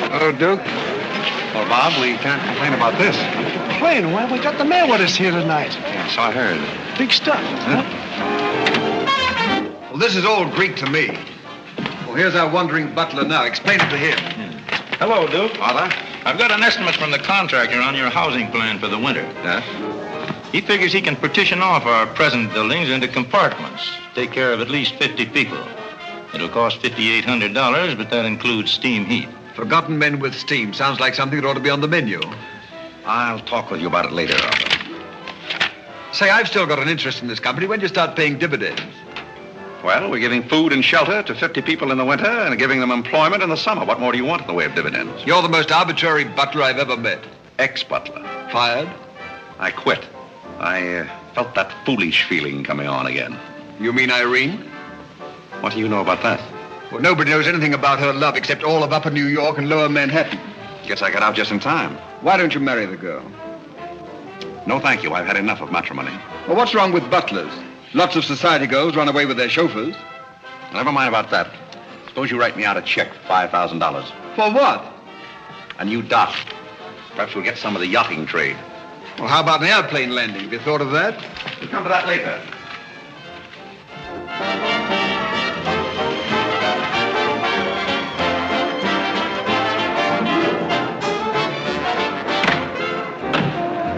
Hello, Duke. Well, Bob, we can't complain about this. Complain? Well, we got the mayor with us here tonight. Yes, I heard. Big stuff. Huh? Well, this is all Greek to me. Well, here's our wandering butler now. Explain it to him. Hello, Duke. Father? I've got an estimate from the contractor on your housing plan for the winter. Yes? He figures he can partition off our present buildings into compartments, take care of at least 50 people. It'll cost $5,800, but that includes steam heat. Forgotten men with steam. Sounds like something that ought to be on the menu. I'll talk with you about it later, Arthur. Say, I've still got an interest in this company. When do you start paying dividends? Well, we're giving food and shelter to 50 people in the winter and giving them employment in the summer. What more do you want in the way of dividends? You're the most arbitrary butler I've ever met. Ex-butler. Fired? I quit. I felt that foolish feeling coming on again. You mean Irene? What do you know about that? Well, nobody knows anything about her love except all of Upper New York and Lower Manhattan. Guess I got out just in time. Why don't you marry the girl? No, thank you. I've had enough of matrimony. Well, what's wrong with butlers? Lots of society girls run away with their chauffeurs. Never mind about that. Suppose you write me out a check for $5,000. For what? A new dock. Perhaps we'll get some of the yachting trade. Well, how about an airplane landing? Have you thought of that? We'll come to that later.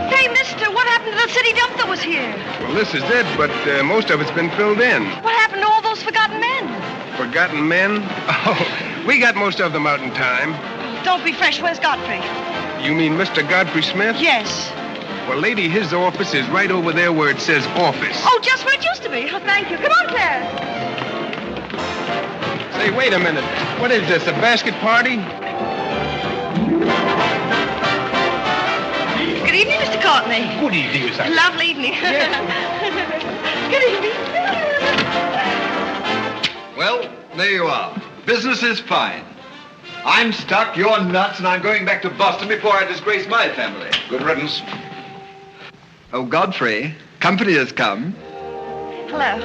Hey, mister, what happened to the city dump that was here? Well, this is it, but most of it's been filled in. What happened to all those forgotten men? Forgotten men? Oh, we got most of them out in time. Don't be fresh. Where's Godfrey? You mean Mr. Godfrey Smith? Yes. Well, lady, his office is right over there where it says office. Oh, just where it used to be. Oh, thank you. Come on, Claire. Say, wait a minute. What is this, a basket party? Good evening, Mr. Courtney. Good evening, Miss Irene. Lovely evening. Good evening. Well, there you are. Business is fine. I'm stuck, you're nuts, and I'm going back to Boston before I disgrace my family. Good riddance. Oh, Godfrey, company has come. Hello.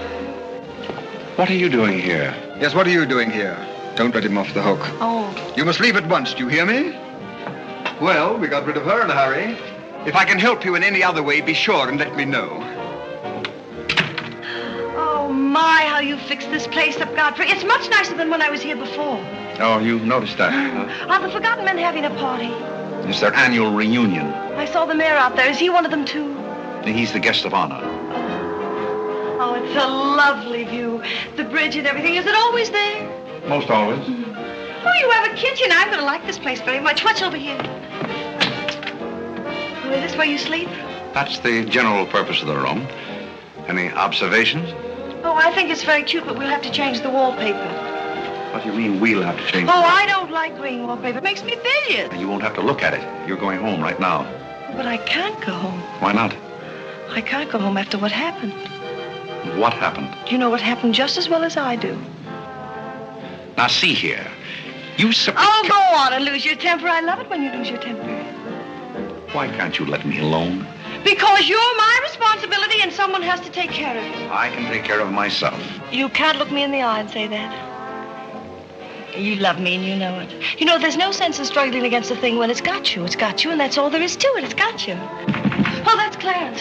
What are you doing here? Yes, what are you doing here? Don't let him off the hook. Oh. You must leave at once, do you hear me? Well, we got rid of her in a hurry. If I can help you in any other way, be sure and let me know. Oh, my, how you fixed this place up, Godfrey. It's much nicer than when I was here before. Oh, you noticed that? Are the Forgotten Men having a party? It's their annual reunion. I saw the mayor out there. Is he one of them, too? He's the guest of honor. Oh, it's a lovely view. The bridge and everything. Is it always there? Most always. Oh, you have a kitchen. I'm going to like this place very much. What's over here? Oh, is this where you sleep? That's the general purpose of the room. Any observations? Oh, I think it's very cute, but we'll have to change the wallpaper. What do you mean we'll have to change? Oh, I don't like green wallpaper. It makes me bilious. You won't have to look at it. You're going home right now. But I can't go home. Why not? I can't go home after what happened. What happened? You know what happened just as well as I do. Now, see here. You Oh, go on and lose your temper. I love it when you lose your temper. Why can't you let me alone? Because you're my responsibility and someone has to take care of you. I can take care of myself. You can't look me in the eye and say that. You love me and you know it. You know, there's no sense in struggling against a thing when it's got you. It's got you, and that's all there is to it. It's got you. Oh, that's Clarence.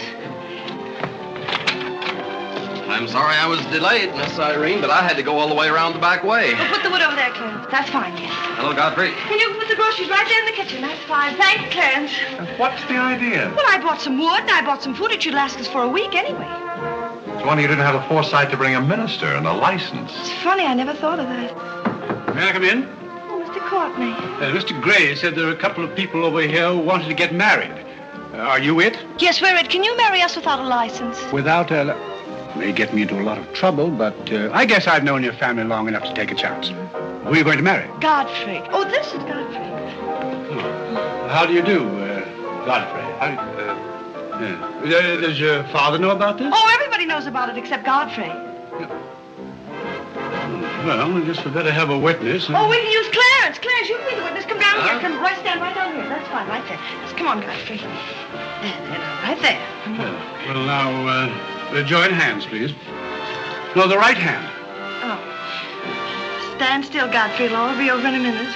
I'm sorry I was delayed, Miss Irene, but I had to go all the way around the back way. Well, put the wood over there, Clarence. That's fine, yes. Hello, Godfrey. And you can put the groceries right there in the kitchen. That's fine. Thanks, Clarence. What's the idea? Well, I bought some wood and I bought some food. It should last us for a week anyway. It's a wonder you didn't have the foresight to bring a minister and a license. It's funny. I never thought of that. May I come in? Oh, Mr. Courtney. Mr. Gray said there are a couple of people over here who wanted to get married. Are you it? Yes, we're it. Can you marry us without a license? Without a... May get me into a lot of trouble, but I guess I've known your family long enough to take a chance. Who are you going to marry? Godfrey. Oh, this is Godfrey. How do you do, Godfrey? Does your father know about this? Oh, everybody knows about it except Godfrey. Well, I guess we better have a witness. Oh, we can use Clarence. Clarence, you can be the witness. Come down here. Come right stand right down here. That's fine, right there. Just come on, Godfrey. Right there. Well, now, join hands, please. No, the right hand. Oh. Stand still, Godfrey. It'll all be over in a minute.